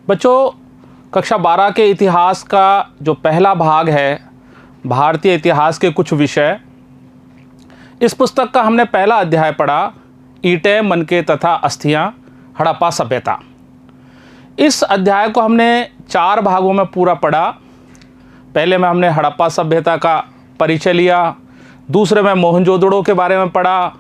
बच्चों, कक्षा 12 के इतिहास का जो पहला भाग है, भारतीय इतिहास के कुछ विषय, इस पुस्तक का हमने पहला अध्याय पढ़ा, ईंटें, मनके तथा अस्थियां, हड़प्पा सभ्यता। इस अध्याय को हमने 4 भागों में पूरा पढ़ा। पहले में हमने हड़प्पा सभ्यता का परिचय लिया, दूसरे में मोहनजोदड़ो के बारे में पढ़ा,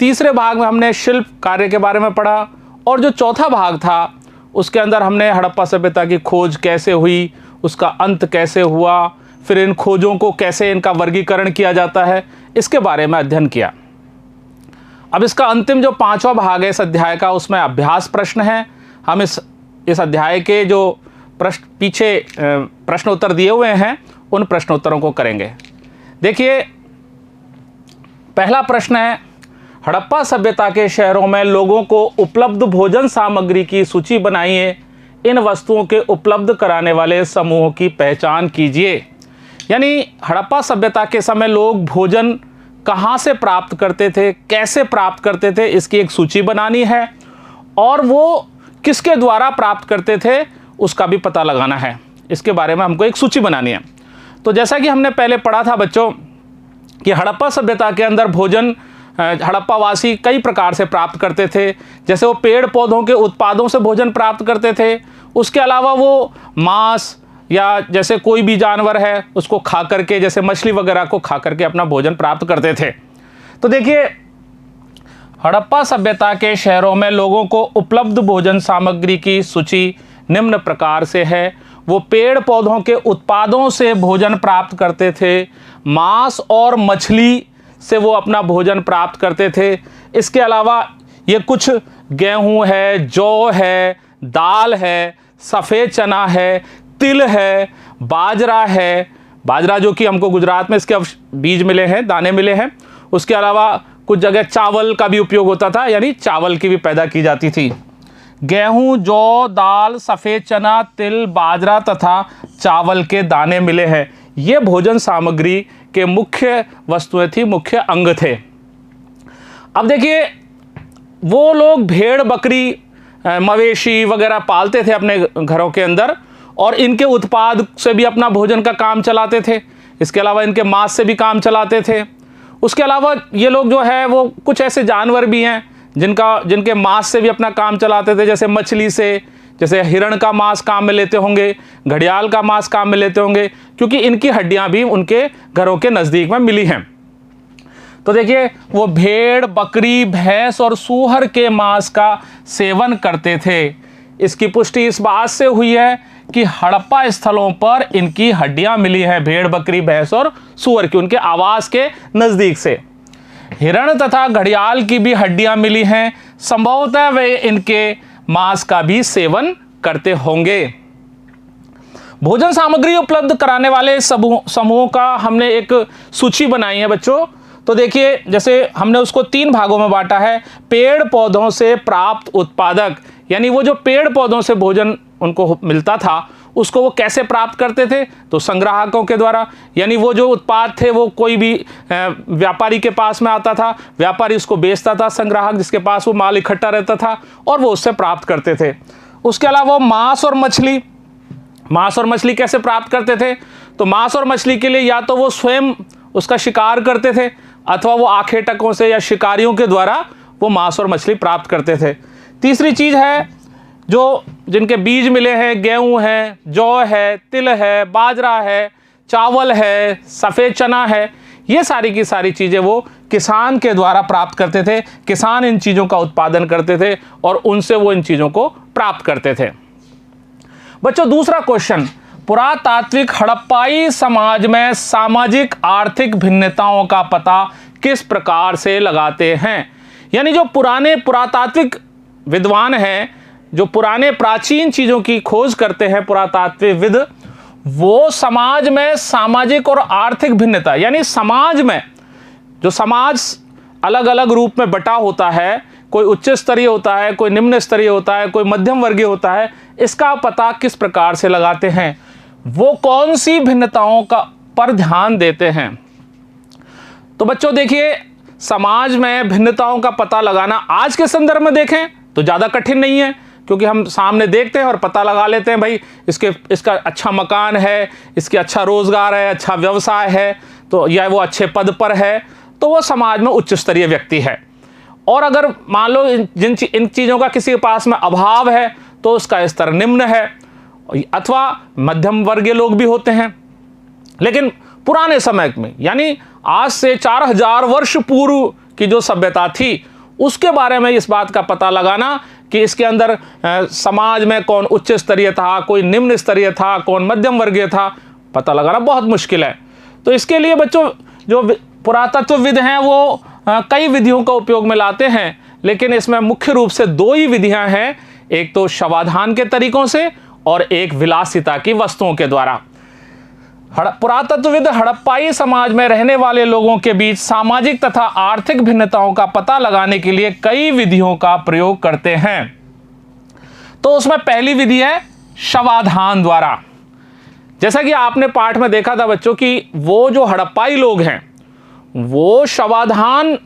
तीसरे भाग में हमने शिल्प कार्य के बारे में पढ़ा, और जो चौथा भाग था उसके अंदर हमने हड़प्पा सभ्यता की खोज कैसे हुई, उसका अंत कैसे हुआ, फिर इन खोजों को कैसे इनका वर्गीकरण किया जाता है, इसके बारे में अध्ययन किया। अब इसका अंतिम जो 5वां भाग है इस अध्याय का, उसमें अभ्यास प्रश्न है। हम इस अध्याय के जो पीछे प्रश्न उत्तर दिए हुए हैं उन प्रश्न उत्तरों को करेंगे। देखिए, पहला प्रश्न है, हड़प्पा सभ्यता के शहरों में लोगों को उपलब्ध भोजन सामग्री की सूची बनाइए। इन वस्तुओं के उपलब्ध कराने वाले समूहों की पहचान कीजिए। यानी हड़प्पा सभ्यता के समय लोग भोजन कहाँ से प्राप्त करते थे, कैसे प्राप्त करते थे, इसकी एक सूची बनानी है, और वो किसके द्वारा प्राप्त करते थे उसका भी पता लगाना है। इसके बारे में हमको एक सूची बनानी है। तो जैसा कि हमने पहले पढ़ा था बच्चों कि हड़प्पा सभ्यता के अंदर भोजन हड़प्पा वासी कई प्रकार से प्राप्त करते थे। जैसे वो पेड़ पौधों के उत्पादों से भोजन प्राप्त करते थे, उसके अलावा वो मांस या जैसे कोई भी जानवर है उसको खा करके, जैसे मछली वगैरह को खा करके अपना भोजन प्राप्त करते थे। तो देखिए, हड़प्पा सभ्यता के शहरों में लोगों को उपलब्ध भोजन सामग्री की सूची निम्न प्रकार से है। वो पेड़ पौधों के उत्पादों से भोजन प्राप्त करते थे, मांस और मछली से वो अपना भोजन प्राप्त करते थे। इसके अलावा ये कुछ गेहूं है, जौ है, दाल है, सफ़ेद चना है, तिल है, बाजरा है, बाजरा जो कि हमको गुजरात में इसके बीज मिले हैं, दाने मिले हैं। उसके अलावा कुछ जगह चावल का भी उपयोग होता था, यानी चावल की भी पैदा की जाती थी। गेहूं, जौ, दाल, सफ़ेद चना, तिल, बाजरा तथा चावल के दाने मिले हैं। ये भोजन सामग्री के मुख्य वस्तुएं थी, मुख्य अंग थे। अब देखिए, वो लोग भेड़, बकरी, मवेशी वगैरह पालते थे अपने घरों के अंदर, और इनके उत्पाद से भी अपना भोजन का काम चलाते थे। इसके अलावा इनके मांस से भी काम चलाते थे। उसके अलावा ये लोग जो है वो कुछ ऐसे जानवर भी हैं जिनके मांस से भी अपना काम चलाते थे। जैसे मछली से, जैसे हिरण का मांस काम में लेते होंगे, घड़ियाल का मांस काम में लेते होंगे, क्योंकि इनकी हड्डियां भी उनके घरों के नज़दीक में मिली हैं। तो देखिए, वो भेड़, बकरी, भैंस और सूअर के मांस का सेवन करते थे। इसकी पुष्टि इस बात से हुई है कि हड़प्पा स्थलों पर इनकी हड्डियां मिली हैं, भेड़, बकरी, भैंस और सूअर की, उनके आवास के नज़दीक से। हिरण तथा घड़ियाल की भी हड्डियां मिली हैं। संभवतः वे इनके मांस का भी सेवन करते होंगे। भोजन सामग्री उपलब्ध कराने वाले समूहों का हमने एक सूची बनाई है बच्चों। तो देखिए, जैसे हमने उसको 3 भागों में बांटा है। पेड़ पौधों से प्राप्त उत्पादक, यानी वो जो पेड़ पौधों से भोजन उनको मिलता था उसको वो कैसे प्राप्त करते थे, तो संग्राहकों के द्वारा। यानी वो जो उत्पाद थे वो कोई भी व्यापारी के पास में आता था, व्यापारी उसको बेचता था, संग्राहक जिसके पास वो माल इकट्ठा रहता था, और वो उससे प्राप्त करते थे। उसके अलावा मांस और मछली कैसे प्राप्त करते थे, तो मांस और मछली के लिए या तो वो स्वयं उसका शिकार करते थे, अथवा वो आखेटकों से या शिकारियों के द्वारा वो मांस और मछली प्राप्त करते थे। तीसरी चीज़ है, जो जिनके बीज मिले हैं, गेहूं है, जौ है, तिल है, बाजरा है, चावल है, सफ़ेद चना है, ये सारी की सारी चीज़ें वो किसान के द्वारा प्राप्त करते थे। किसान इन चीज़ों का उत्पादन करते थे और उनसे वो इन चीज़ों को प्राप्त करते थे। बच्चों, दूसरा क्वेश्चन, पुरातात्विक हड़प्पाई समाज में सामाजिक आर्थिक भिन्नताओं का पता किस प्रकार से लगाते हैं। यानी जो पुराने पुरातात्विक विद्वान हैं, जो पुराने प्राचीन चीज़ों की खोज करते हैं, पुरातात्विकविद, वो समाज में सामाजिक और आर्थिक भिन्नता, यानी समाज में जो समाज अलग अलग रूप में बटा होता है, कोई उच्च स्तरीय होता है, कोई निम्न स्तरीय होता है, कोई मध्यम वर्गीय होता है, इसका पता किस प्रकार से लगाते हैं, वो कौन सी भिन्नताओं का पर ध्यान देते हैं। तो बच्चों देखिए, समाज में भिन्नताओं का पता लगाना आज के संदर्भ में देखें तो ज़्यादा कठिन नहीं है, क्योंकि हम सामने देखते हैं और पता लगा लेते हैं भाई इसका अच्छा मकान है, इसके अच्छा रोजगार है, अच्छा व्यवसाय है, तो या वो अच्छे पद पर है, तो वो समाज में उच्च स्तरीय व्यक्ति है। और अगर मान लो इन चीज़ों का किसी के पास में अभाव है तो उसका स्तर निम्न है, अथवा मध्यम वर्गीय लोग भी होते हैं। लेकिन पुराने समय में, यानी आज से 4000 वर्ष पूर्व की जो सभ्यता थी, उसके बारे में इस बात का पता लगाना कि इसके अंदर समाज में कौन उच्च स्तरीय था, कोई निम्न स्तरीय था, कौन मध्यम वर्गीय था, पता लगाना बहुत मुश्किल है। तो इसके लिए बच्चों जो पुरातत्वविद हैं वो कई विधियों का उपयोग में लाते हैं, लेकिन इसमें मुख्य रूप से 2 ही विधियां हैं, एक तो शवाधान के तरीकों से और एक विलासिता की वस्तुओं के द्वारा। पुरातत्वविद हड़प्पाई समाज में रहने वाले लोगों के बीच सामाजिक तथा आर्थिक भिन्नताओं का पता लगाने के लिए कई विधियों का प्रयोग करते हैं। तो उसमें पहली विधि है शवाधान द्वारा। जैसा कि आपने पाठ में देखा था बच्चों कि वो जो हड़प्पाई लोग हैं वो शवाधान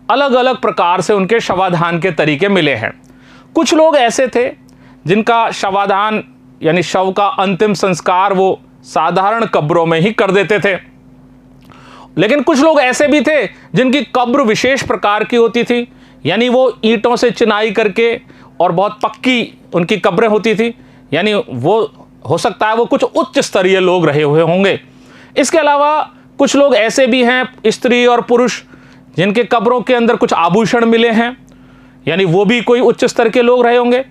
अलग अलग प्रकार से उनके शवाधान के तरीके मिले हैं। कुछ लोग ऐसे थे जिनका शवाधान यानी शव का अंतिम संस्कार वो साधारण कब्रों में ही कर देते थे, लेकिन कुछ लोग ऐसे भी थे जिनकी कब्र विशेष प्रकार की होती थी, यानी वो ईंटों से चिनाई करके और बहुत पक्की उनकी कब्रें होती थी, यानी वो हो सकता है वो कुछ उच्च स्तरीय लोग रहे हुए होंगे। इसके अलावा कुछ लोग ऐसे भी हैं, स्त्री और पुरुष, जिनके कब्रों के अंदर कुछ आभूषण मिले हैं, यानी वो भी कोई उच्च स्तर के लोग रहे होंगे।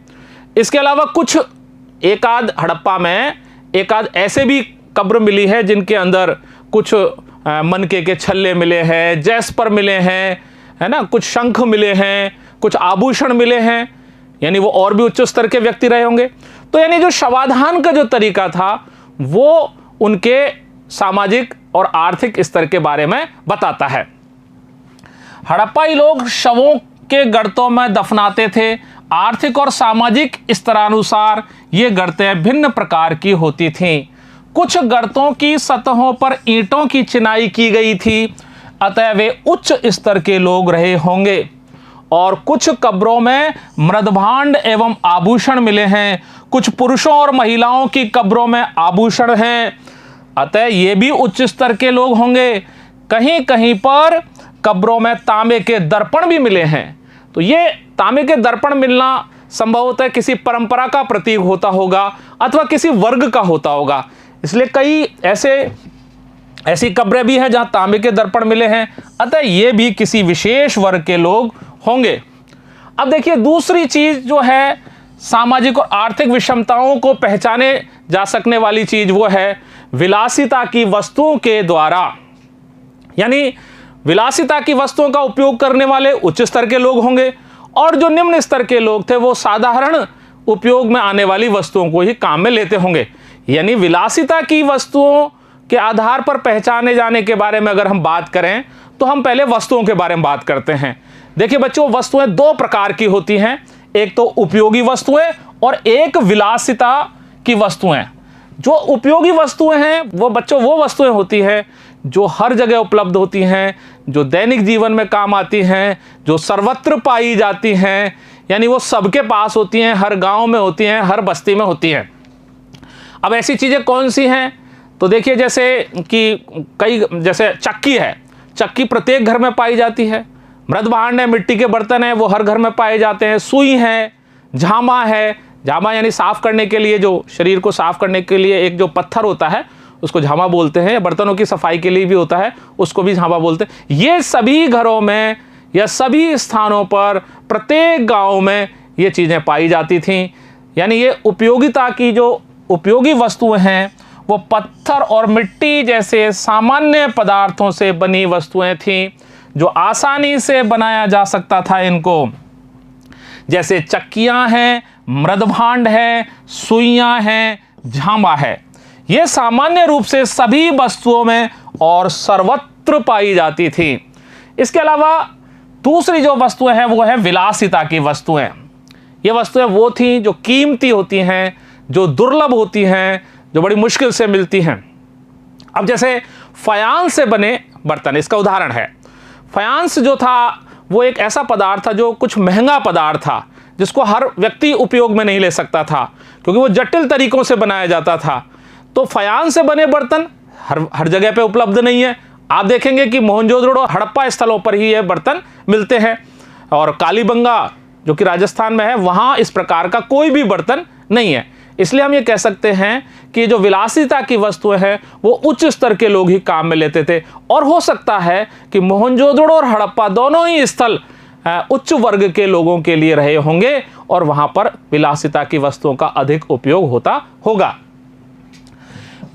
इसके अलावा कुछ एकाध हड़प्पा में एकाध ऐसे भी कब्र मिली है जिनके अंदर कुछ मनके के छल्ले मिले हैं, जैस्पर मिले हैं, है ना, कुछ शंख मिले हैं, कुछ आभूषण मिले हैं, यानी वो और भी उच्च स्तर के व्यक्ति रहे होंगे। तो यानी जो शवाधान का जो तरीका था वो उनके सामाजिक और आर्थिक स्तर के बारे में बताता है। हड़प्पाई लोग शवों के गर्तों में दफनाते थे। आर्थिक और सामाजिक स्तरानुसार ये गर्तें भिन्न प्रकार की होती थीं। कुछ गर्तों की सतहों पर ईंटों की चिनाई की गई थी, अतः वे उच्च स्तर के लोग रहे होंगे। और कुछ कब्रों में मृदभांड एवं आभूषण मिले हैं। कुछ पुरुषों और महिलाओं की कब्रों में आभूषण हैं, अतः ये भी उच्च स्तर के लोग होंगे। कहीं कहीं पर कब्रों में तांबे के दर्पण भी मिले हैं। तो ये तांबे के दर्पण मिलना संभवतः किसी परंपरा का प्रतीक होता होगा अथवा किसी वर्ग का होता होगा, इसलिए कई ऐसी कब्रें भी हैं जहां तांबे के दर्पण मिले हैं, अतः ये भी किसी विशेष वर्ग के लोग होंगे। अब देखिए दूसरी चीज जो है सामाजिक और आर्थिक विषमताओं को पहचाने जा सकने वाली चीज वो है विलासिता की वस्तुओं के द्वारा। यानी विलासिता की वस्तुओं का उपयोग करने वाले उच्च स्तर के लोग होंगे और जो निम्न स्तर के लोग थे वो साधारण उपयोग में आने वाली वस्तुओं को ही काम में लेते होंगे। यानी विलासिता की वस्तुओं के आधार पर पहचाने जाने के बारे में अगर हम बात करें तो हम पहले वस्तुओं के बारे में बात करते हैं। देखिए बच्चों, वस्तुएं 2 प्रकार की होती हैं, एक तो उपयोगी वस्तुएं और एक विलासिता की वस्तुएं। जो उपयोगी वस्तुएं हैं वो बच्चों वो वस्तुएं होती हैं जो हर जगह उपलब्ध होती हैं, जो दैनिक जीवन में काम आती हैं, जो सर्वत्र पाई जाती हैं, यानी वो सबके पास होती हैं, हर गांव में होती हैं, हर बस्ती में होती हैं। अब ऐसी चीज़ें कौन सी हैं? तो देखिए जैसे चक्की है, चक्की प्रत्येक घर में पाई जाती है। मृदभांड है, मिट्टी के बर्तन हैं, वो हर घर में पाए जाते हैं। सुई है, झामा है, झामा यानी साफ करने के लिए, जो शरीर को साफ करने के लिए एक जो पत्थर होता है उसको झामा बोलते हैं, बर्तनों की सफाई के लिए भी होता है उसको भी झामा बोलते हैं। ये सभी घरों में या सभी स्थानों पर प्रत्येक गांव में ये चीज़ें पाई जाती थीं। यानी ये उपयोगिता की जो उपयोगी वस्तुएं हैं वो पत्थर और मिट्टी जैसे सामान्य पदार्थों से बनी वस्तुएं थीं जो आसानी से बनाया जा सकता था इनको, जैसे चक्कियां हैं, मृदभांड है, सुइयां हैं, झामा है। ये सामान्य रूप से सभी वस्तुओं में और सर्वत्र पाई जाती थी। इसके अलावा दूसरी जो वस्तुएं हैं वो है विलासिता की वस्तुएं। ये वस्तुएं वो थी जो कीमती होती हैं, जो दुर्लभ होती हैं, जो बड़ी मुश्किल से मिलती हैं। अब जैसे फायांस से बने बर्तन, इसका उदाहरण है। फायांस जो था वो एक ऐसा पदार्थ था जो कुछ महंगा पदार्थ था, जिसको हर व्यक्ति उपयोग में नहीं ले सकता था, क्योंकि वो जटिल तरीकों से बनाया जाता था। तो फयान से बने बर्तन हर जगह पे उपलब्ध नहीं है। आप देखेंगे कि मोहनजोदड़ो हड़प्पा स्थलों पर ही ये बर्तन मिलते हैं, और कालीबंगा जो कि राजस्थान में है, वहाँ इस प्रकार का कोई भी बर्तन नहीं है। इसलिए हम ये कह सकते हैं कि जो विलासिता की वस्तुएं हैं वो उच्च स्तर के लोग ही काम में लेते थे। और हो सकता है कि मोहनजोदड़ो और हड़प्पा दोनों ही स्थल उच्च वर्ग के लोगों के लिए रहे होंगे, और वहां पर विलासिता की वस्तुओं का अधिक उपयोग होता होगा।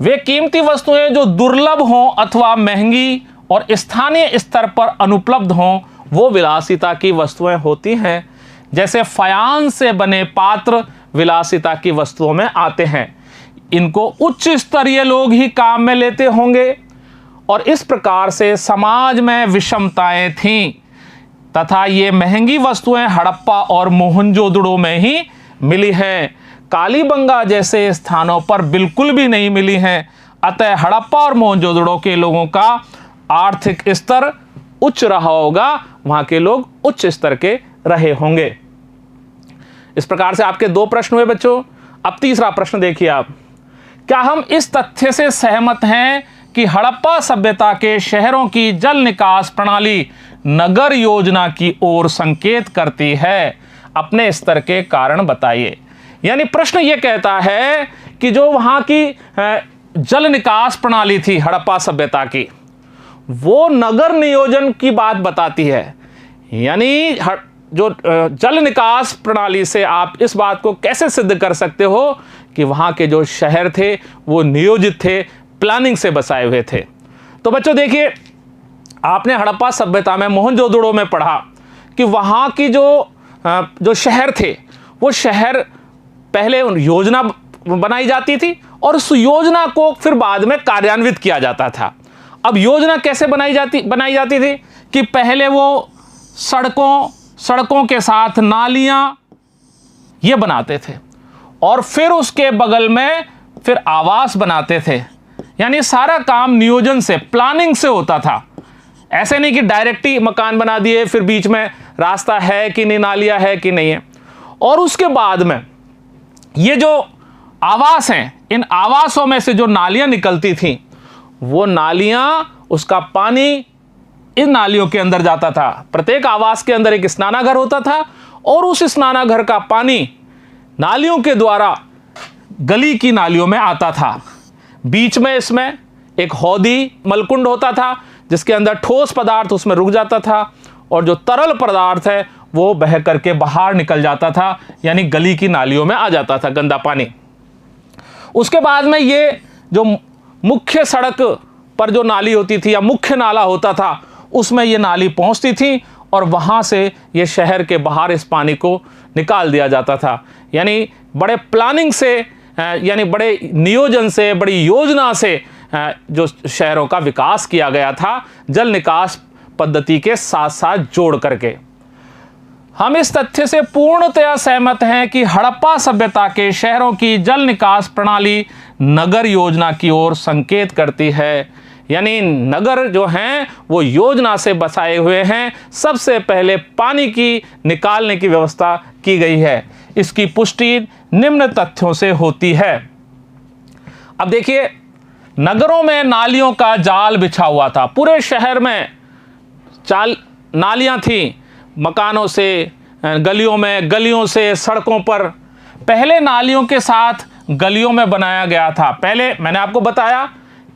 वे कीमती वस्तुएं जो दुर्लभ हों अथवा महंगी और स्थानीय स्तर पर अनुपलब्ध हों, वो विलासिता की वस्तुएं होती हैं। जैसे फयान से बने पात्र विलासिता की वस्तुओं में आते हैं। इनको उच्च स्तरीय लोग ही काम में लेते होंगे, और इस प्रकार से समाज में विषमताएं थीं, तथा ये महंगी वस्तुएं हड़प्पा और मोहनजोदड़ो में ही मिली हैं, कालीबंगा जैसे स्थानों पर बिल्कुल भी नहीं मिली हैं। अतः हड़प्पा और मोहनजोदड़ो के लोगों का आर्थिक स्तर उच्च रहा होगा, वहां के लोग उच्च स्तर के रहे होंगे। इस प्रकार से आपके 2 प्रश्न हुए बच्चों। अब तीसरा प्रश्न देखिए आप, क्या हम इस तथ्य से सहमत हैं कि हड़प्पा सभ्यता के शहरों की जल निकास प्रणाली नगर योजना की ओर संकेत करती है? अपने स्तर के कारण बताइए। यानी प्रश्न यह कहता है कि जो वहां की जल निकास प्रणाली थी हड़प्पा सभ्यता की, वो नगर नियोजन की बात बताती है। यानी जो जल निकास प्रणाली से आप इस बात को कैसे सिद्ध कर सकते हो कि वहाँ के जो शहर थे वो नियोजित थे, प्लानिंग से बसाए हुए थे। तो बच्चों देखिए, आपने हड़प्पा सभ्यता में मोहनजोदड़ो में पढ़ा कि वहाँ की जो शहर थे, वो शहर पहले योजना बनाई जाती थी और उस योजना को फिर बाद में कार्यान्वित किया जाता था। अब योजना कैसे बनाई जाती थी कि पहले वो सड़कों के साथ नालियां ये बनाते थे, और फिर उसके बगल में फिर आवास बनाते थे। यानी सारा काम नियोजन से, प्लानिंग से होता था। ऐसे नहीं कि डायरेक्ट ही मकान बना दिए, फिर बीच में रास्ता है कि नहीं, नालियां है कि नहीं है। और उसके बाद में ये जो आवास हैं, इन आवासों में से जो नालियां निकलती थीं, वो नालियां, उसका पानी इन नालियों के अंदर जाता था। प्रत्येक आवास के अंदर एक स्नानाघर होता था, और उस स्नानाघर का पानी नालियों के द्वारा गली की नालियों में आता था। बीच में इसमें एक हौदी मलकुंड होता था, जिसके अंदर ठोस पदार्थ उसमें रुक जाता था, और जो तरल पदार्थ है वो बह करके बाहर निकल जाता था, यानी गली की नालियों में आ जाता था गंदा पानी। उसके बाद में ये जो मुख्य सड़क पर जो नाली होती थी या मुख्य नाला होता था, उसमें ये नाली पहुंचती थी, और वहां से ये शहर के बाहर इस पानी को निकाल दिया जाता था। यानी बड़े प्लानिंग से, यानी बड़े नियोजन से, बड़ी योजना से जो शहरों का विकास किया गया था, जल निकास पद्धति के साथ साथ जोड़ करके। हम इस तथ्य से पूर्णतया सहमत हैं कि हड़प्पा सभ्यता के शहरों की जल निकास प्रणाली नगर योजना की ओर संकेत करती है। यानी नगर जो हैं वो योजना से बसाए हुए हैं। सबसे पहले पानी की निकालने की व्यवस्था की गई है। इसकी पुष्टि निम्न तथ्यों से होती है। अब देखिए, नगरों में नालियों का जाल बिछा हुआ था। पूरे शहर में नालियां थी, मकानों से, गलियों में, गलियों से, सड़कों पर। पहले नालियों के साथ गलियों में बनाया गया था। पहले मैंने आपको बताया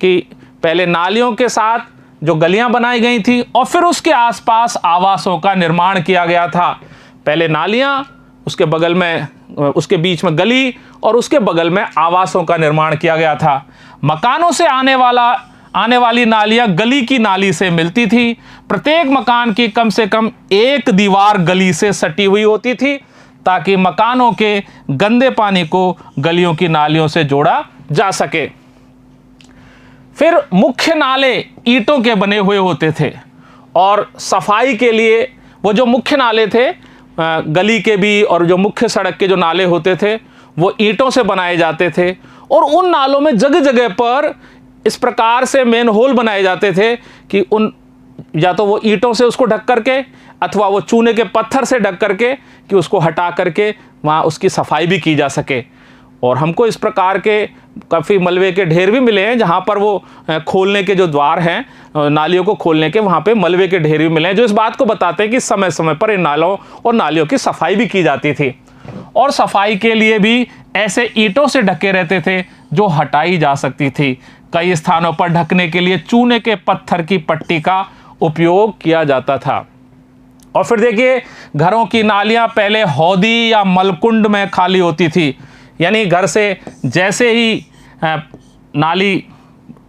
कि पहले नालियों के साथ जो गलियां बनाई गई थी, और फिर उसके आसपास आवासों का निर्माण किया गया था। पहले नालियां, उसके बगल में, उसके बीच में गली, और उसके बगल में आवासों का निर्माण किया गया था। मकानों से आने वाली नालियां गली की नाली से मिलती थी। प्रत्येक मकान की कम से कम एक दीवार गली से सटी हुई होती थी, ताकि मकानों के गंदे पानी को गलियों की नालियों से जोड़ा जा सके। फिर मुख्य नाले ईंटों के बने हुए होते थे, और सफाई के लिए वो जो मुख्य नाले थे, गली के भी और जो मुख्य सड़क के जो नाले होते थे, वो ईंटों से बनाए जाते थे। और उन नालों में जगह जगह पर इस प्रकार से मेन होल बनाए जाते थे कि उन या तो वो ईंटों से उसको ढक करके अथवा वो चूने के पत्थर से ढक करके कि उसको हटा करके वहाँ उसकी सफाई भी की जा सके। और हमको इस प्रकार के काफ़ी मलबे के ढेर भी मिले हैं जहाँ पर वो खोलने के जो द्वार हैं नालियों को खोलने के, वहाँ पे मलबे के ढेर भी मिले हैं जो इस बात को बताते हैं कि समय समय पर इन नालों और नालियों की सफाई भी की जाती थी। और सफाई के लिए भी ऐसे ईंटों से ढके रहते थे जो हटाई जा सकती थी। कई स्थानों पर ढकने के लिए चूने के पत्थर की पट्टी का उपयोग किया जाता था। और फिर देखिए, घरों की नालियां पहले हौदी या मलकुंड में खाली होती थी, यानी घर से जैसे ही नाली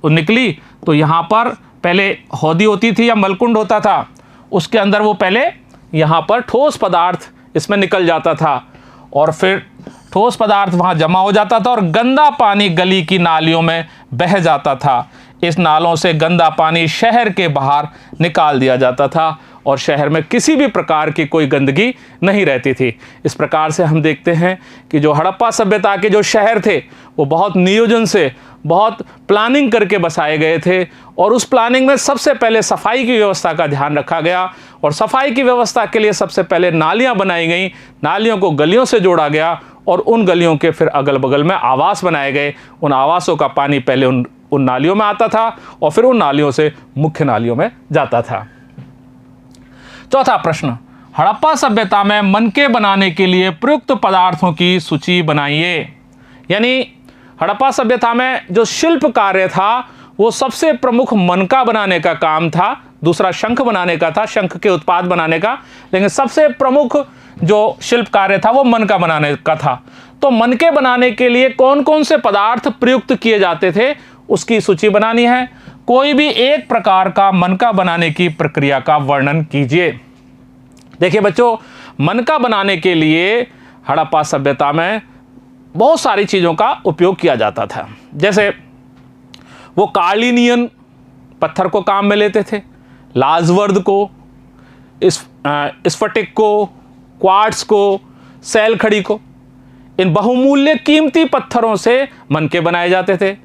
निकली तो यहाँ पर पहले हौदी होती थी या मलकुंड होता था, उसके अंदर वो पहले यहाँ पर ठोस पदार्थ इसमें निकल जाता था और फिर ठोस पदार्थ वहाँ जमा हो जाता था और गंदा पानी गली की नालियों में बह जाता था। इस नालों से गंदा पानी शहर के बाहर निकाल दिया जाता था और शहर में किसी भी प्रकार की कोई गंदगी नहीं रहती थी। इस प्रकार से हम देखते हैं कि जो हड़प्पा सभ्यता के जो शहर थे वो बहुत नियोजन से, बहुत प्लानिंग करके बसाए गए थे और उस प्लानिंग में सबसे पहले सफाई की व्यवस्था का ध्यान रखा गया और सफाई की व्यवस्था के लिए सबसे पहले नालियां बनाई गई, नालियों को गलियों से जोड़ा गया और उन गलियों के फिर अगल बगल में आवास बनाए गए। उन आवासों का पानी पहले उन नालियों में आता था और फिर उन नालियों से मुख्य नालियों में जाता था। चौथा प्रश्न, हड़प्पा सभ्यता में मनके बनाने के लिए प्रयुक्त पदार्थों की सूची बनाइए। यानी हड़प्पा सभ्यता में जो शिल्प कार्य था वो सबसे प्रमुख मनका बनाने का काम था, दूसरा शंख बनाने का था, शंख के उत्पाद बनाने का, लेकिन सबसे प्रमुख जो शिल्प कार्य था वो मनका बनाने का था। तो मनके बनाने के लिए कौन कौन से पदार्थ प्रयुक्त किए जाते थे उसकी सूची बनानी है। कोई भी एक प्रकार का मनका बनाने की प्रक्रिया का वर्णन कीजिए। देखिए बच्चों, मनका बनाने के लिए हड़प्पा सभ्यता में बहुत सारी चीज़ों का उपयोग किया जाता था। जैसे वो कार्लिनियन पत्थर को काम में लेते थे, लाजवर्द को, स्फटिक को, क्वार्ट्स को, सैलखड़ी को, इन बहुमूल्य कीमती पत्थरों से मनके बनाए जाते थे।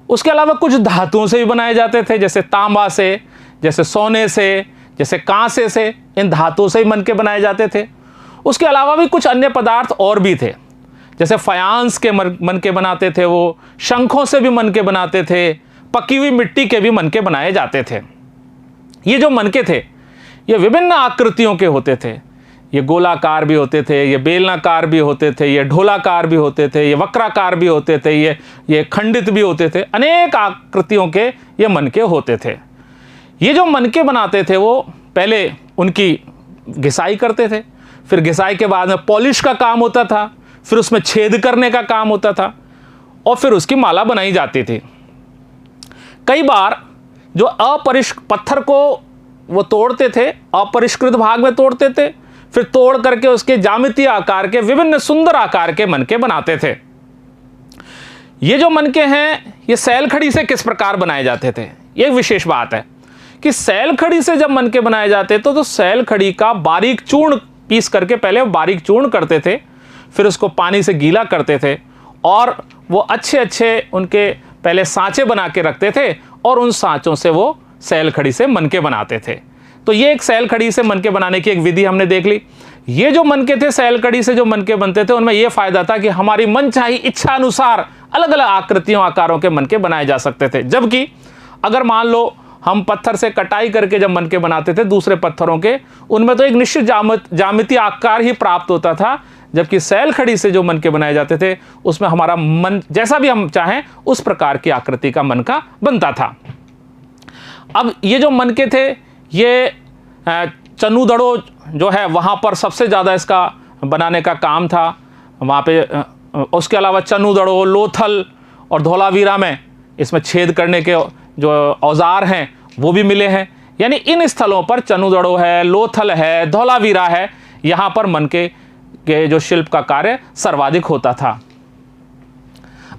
उसके अलावा कुछ धातुओं से भी बनाए जाते थे, जैसे तांबा से, जैसे सोने से, जैसे कांसे से, इन धातुओं से ही मनके बनाए जाते थे। उसके अलावा भी कुछ अन्य पदार्थ और भी थे, जैसे फायांस के मनके बनाते थे, वो शंखों से भी मनके बनाते थे, पकी हुई मिट्टी के भी मनके बनाए जाते थे। ये जो मनके थे ये विभिन्न आकृतियों के होते थे, ये गोलाकार भी होते थे, ये बेलनाकार भी होते थे, ये ढोलाकार भी होते थे, ये वक्राकार भी होते थे, ये खंडित भी होते थे, अनेक आकृतियों के ये मनके होते थे। ये जो मनके बनाते थे वो पहले उनकी घिसाई करते थे, फिर घिसाई के बाद में पॉलिश का काम होता था, फिर उसमें छेद करने का काम होता था और फिर उसकी माला बनाई जाती थी। कई बार जो पत्थर को वो तोड़ते थे, अपरिष्कृत भाग में तोड़ते थे, फिर तोड़ करके उसके ज्यामितीय आकार के विभिन्न सुंदर आकार के मनके बनाते थे। ये जो मनके हैं ये सैलखड़ी से किस प्रकार बनाए जाते थे, ये एक विशेष बात है कि सैलखड़ी से जब मनके बनाए जाते तो सैलखड़ी का बारीक चूर्ण पीस करके पहले बारीक चूर्ण करते थे, फिर उसको पानी से गीला करते थे और वो अच्छे उनके पहले सांचे बना के रखते थे और उन सांचों से वो सैलखड़ी से मनके बनाते थे। तो ये एक सैलखड़ी से मनके बनाने की एक विधि हमने देख ली। ये जो मनके थे, सैलखड़ी से जो मनके बनते थे, उनमें यह फायदा था कि हमारी मनचाही इच्छा अनुसार अलग अलग आकृतियों आकारों के मनके बनाए जा सकते थे। जबकि अगर मान लो हम पत्थर से कटाई करके जब मनके बनाते थे दूसरे पत्थरों के, उनमें तो एक निश्चित ज्यामितीय आकार ही प्राप्त होता था, जबकि सैलखड़ी से जो मनके बनाए जाते थे उसमें हमारा मन जैसा भी हम चाहें उस प्रकार की आकृति का मनका बनता था। अब ये जो मनके थे ये चन्नूदड़ो जो है वहाँ पर सबसे ज़्यादा इसका बनाने का काम था वहाँ पे। उसके अलावा चन्नूदड़ो, लोथल और धोलावीरा में इसमें छेद करने के जो औजार हैं वो भी मिले हैं। यानी इन स्थलों पर चन्नूदड़ो है, लोथल है, धोलावीरा है, यहाँ पर मनके के जो शिल्प का कार्य सर्वाधिक होता था।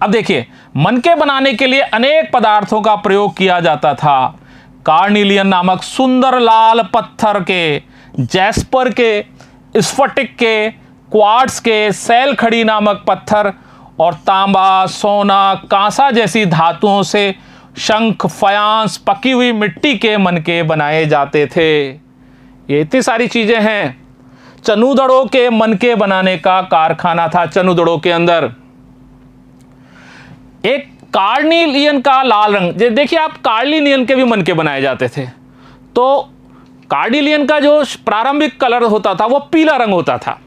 अब देखिए, मनके बनाने के लिए अनेक पदार्थों का प्रयोग किया जाता था। कार्निलियन नामक सुंदर लाल पत्थर के, जैस्पर के, स्फटिक के, क्वार्ट्स के, सैलखड़ी नामक पत्थर और तांबा, सोना, कांसा जैसी धातुओं से शंख, फयांस, पकी हुई मिट्टी के मनके बनाए जाते थे। ये इतनी सारी चीजें हैं। चनूदड़ों के मनके बनाने का कारखाना था। चनूदड़ों के अंदर एक कार्निलियन का लाल रंग, देखिए आप, कार्निलियन के भी मनके बनाए जाते थे। तो कार्निलियन का जो प्रारंभिक कलर होता था वो पीला रंग होता था,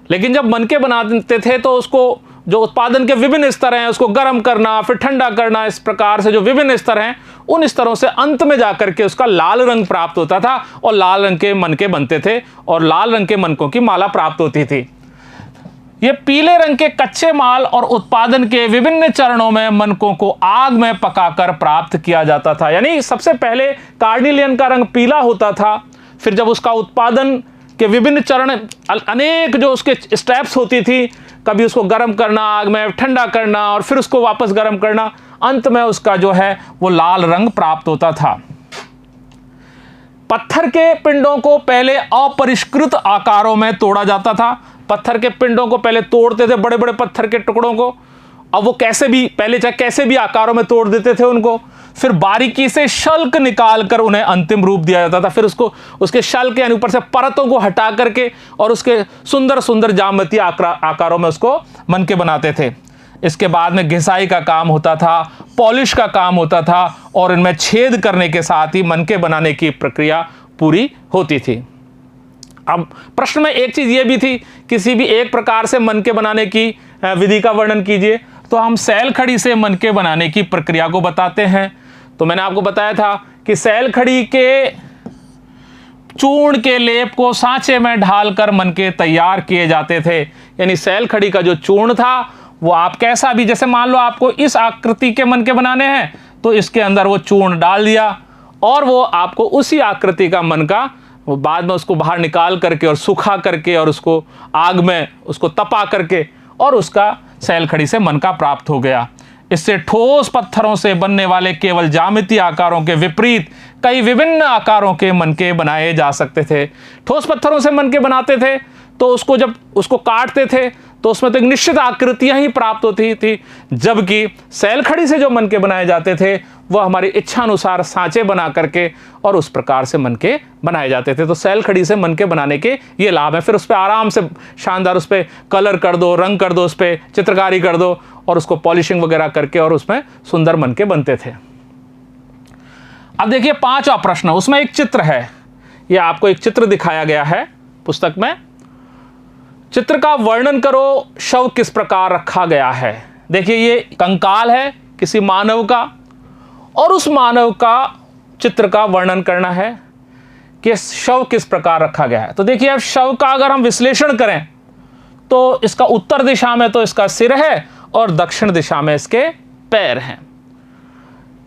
लेकिन जब मनके बनाते थे तो उसको जो उत्पादन के विभिन्न स्तर हैं, उसको गर्म करना, फिर ठंडा करना, इस प्रकार से जो विभिन्न स्तर हैं, उन स्तरों से अंत में जाकर के उसका लाल रंग प्राप्त होता था और लाल रंग के मनके बनते थे और लाल रंग के मनकों की माला प्राप्त होती थी। ये पीले रंग के कच्चे माल और उत्पादन के विभिन्न चरणों में मनकों को आग में पकाकर प्राप्त किया जाता था। यानी सबसे पहले कार्निलियन का रंग पीला होता था, फिर जब उसका उत्पादन के विभिन्न चरण, अनेक जो उसके स्टेप्स होती थी, कभी उसको गर्म करना आग में, ठंडा करना और फिर उसको वापस गर्म करना, अंत में उसका जो है वो लाल रंग प्राप्त होता था। पत्थर के पिंडों को पहले अपरिष्कृत आकारों में तोड़ा जाता था। पत्थर के पिंडों को पहले तोड़ते थे, बड़े बड़े पत्थर के टुकड़ों को, अब वो कैसे भी, पहले चाहे कैसे भी आकारों में तोड़ देते थे उनको, फिर बारीकी से शल्क निकालकर उन्हें अंतिम रूप दिया जाता था। फिर उसको, उसके शल्क के ऊपर से परतों को हटा करके और उसके सुंदर सुंदर ज्यामितीय आकारों में उसको मनके बनाते थे। इसके बाद में घिसाई का काम होता था, पॉलिश का काम होता था और इनमें छेद करने के साथ ही मनके बनाने की प्रक्रिया पूरी होती थी। अब प्रश्न में एक चीज ये भी थी, किसी भी एक प्रकार से मनके बनाने की विधि का वर्णन कीजिए। तो हम सैल खड़ी से मनके बनाने की प्रक्रिया को बताते हैं। तो मैंने आपको बताया था कि सैल खड़ी के चूर्ण के लेप को सांचे में ढालकर मनके तैयार किए जाते थे। यानी सैल खड़ी का जो चूर्ण था वो आप कैसा भी, जैसे मान लो आपको इस आकृति के मनके बनाने हैं तो इसके अंदर वो चूर्ण डाल दिया और वो आपको उसी आकृति का मनका, वो बाद में उसको बाहर निकाल करके और सुखा करके और उसको आग में उसको तपा करके और उसका सैल खड़ी से मनका प्राप्त हो गया। इससे ठोस पत्थरों से बनने वाले केवल ज्यामितीय आकारों के विपरीत कई विभिन्न आकारों के मनके बनाए जा सकते थे। ठोस पत्थरों से मनके बनाते थे तो उसको जब उसको काटते थे तो उसमें तो एक निश्चित आकृतियां ही प्राप्त होती थी, जबकि सैल खड़ी से जो मनके बनाए जाते थे वह हमारी इच्छा अनुसार सांचे बना करके और उस प्रकार से मनके बनाए जाते थे। तो सैल खड़ी से मनके बनाने के ये लाभ है। फिर उस पर आराम से शानदार उस पर कलर कर दो, रंग कर दो, उस पर चित्रकारी कर दो और उसको पॉलिशिंग वगैरह करके और उसमें सुंदर मनके बनते थे। अब देखिए पांचवा प्रश्न, उसमें एक चित्र है, यह आपको एक चित्र दिखाया गया है पुस्तक में। चित्र का वर्णन करो, शव किस प्रकार रखा गया है। देखिए ये कंकाल है किसी मानव का और उस मानव का चित्र का वर्णन करना है कि शव किस प्रकार रखा गया है। तो देखिए अब शव का अगर हम विश्लेषण करें तो इसका उत्तर दिशा में तो इसका सिर है और दक्षिण दिशा में इसके पैर हैं।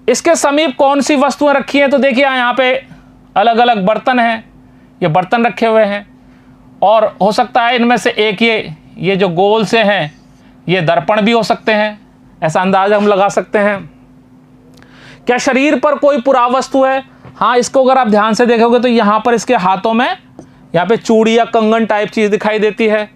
इसके समीप कौन सी वस्तुएं रखी हैं, तो देखिए यहाँ पे अलग अलग बर्तन हैं, ये बर्तन रखे हुए हैं और हो सकता है इनमें से एक ये जो गोल से हैं ये दर्पण भी हो सकते हैं, ऐसा अंदाजा हम लगा सकते हैं। क्या शरीर पर कोई पुरावस्तु है? हाँ, इसको अगर आप ध्यान से देखोगे तो यहाँ पर इसके हाथों में यहाँ पे चूड़ी या कंगन टाइप चीज दिखाई देती है।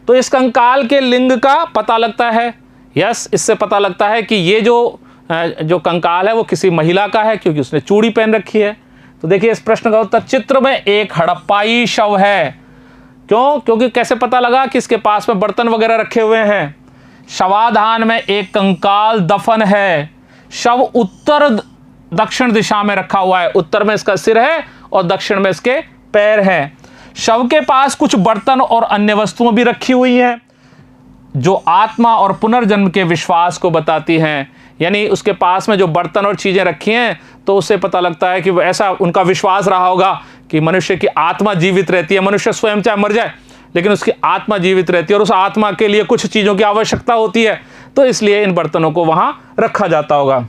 तो इस कंकाल के लिंग का पता लगता है। यस, इससे पता लगता है कि ये जो कंकाल है वो किसी महिला का है क्योंकि उसने चूड़ी पहन रखी है। तो देखिए इस प्रश्न का उत्तर, चित्र में एक हड़प्पाई शव है। क्यों? क्योंकि कैसे पता लगा कि इसके पास में बर्तन वगैरह रखे हुए हैं। शवाधान में एक कंकाल दफन है। शव उत्तर दक्षिण दिशा में रखा हुआ है, उत्तर में इसका सिर है और दक्षिण में इसके पैर हैं। शव के पास कुछ बर्तन और अन्य वस्तुएं भी रखी हुई हैं जो आत्मा और पुनर्जन्म के विश्वास को बताती हैं। यानी उसके पास में जो बर्तन और चीजें रखी हैं तो उससे पता लगता है कि ऐसा उनका विश्वास रहा होगा कि मनुष्य की आत्मा जीवित रहती है। मनुष्य स्वयं चाहे मर जाए लेकिन उसकी आत्मा जीवित रहती है और उस आत्मा के लिए कुछ चीजों की आवश्यकता होती है, तो इसलिए इन बर्तनों को वहां रखा जाता होगा।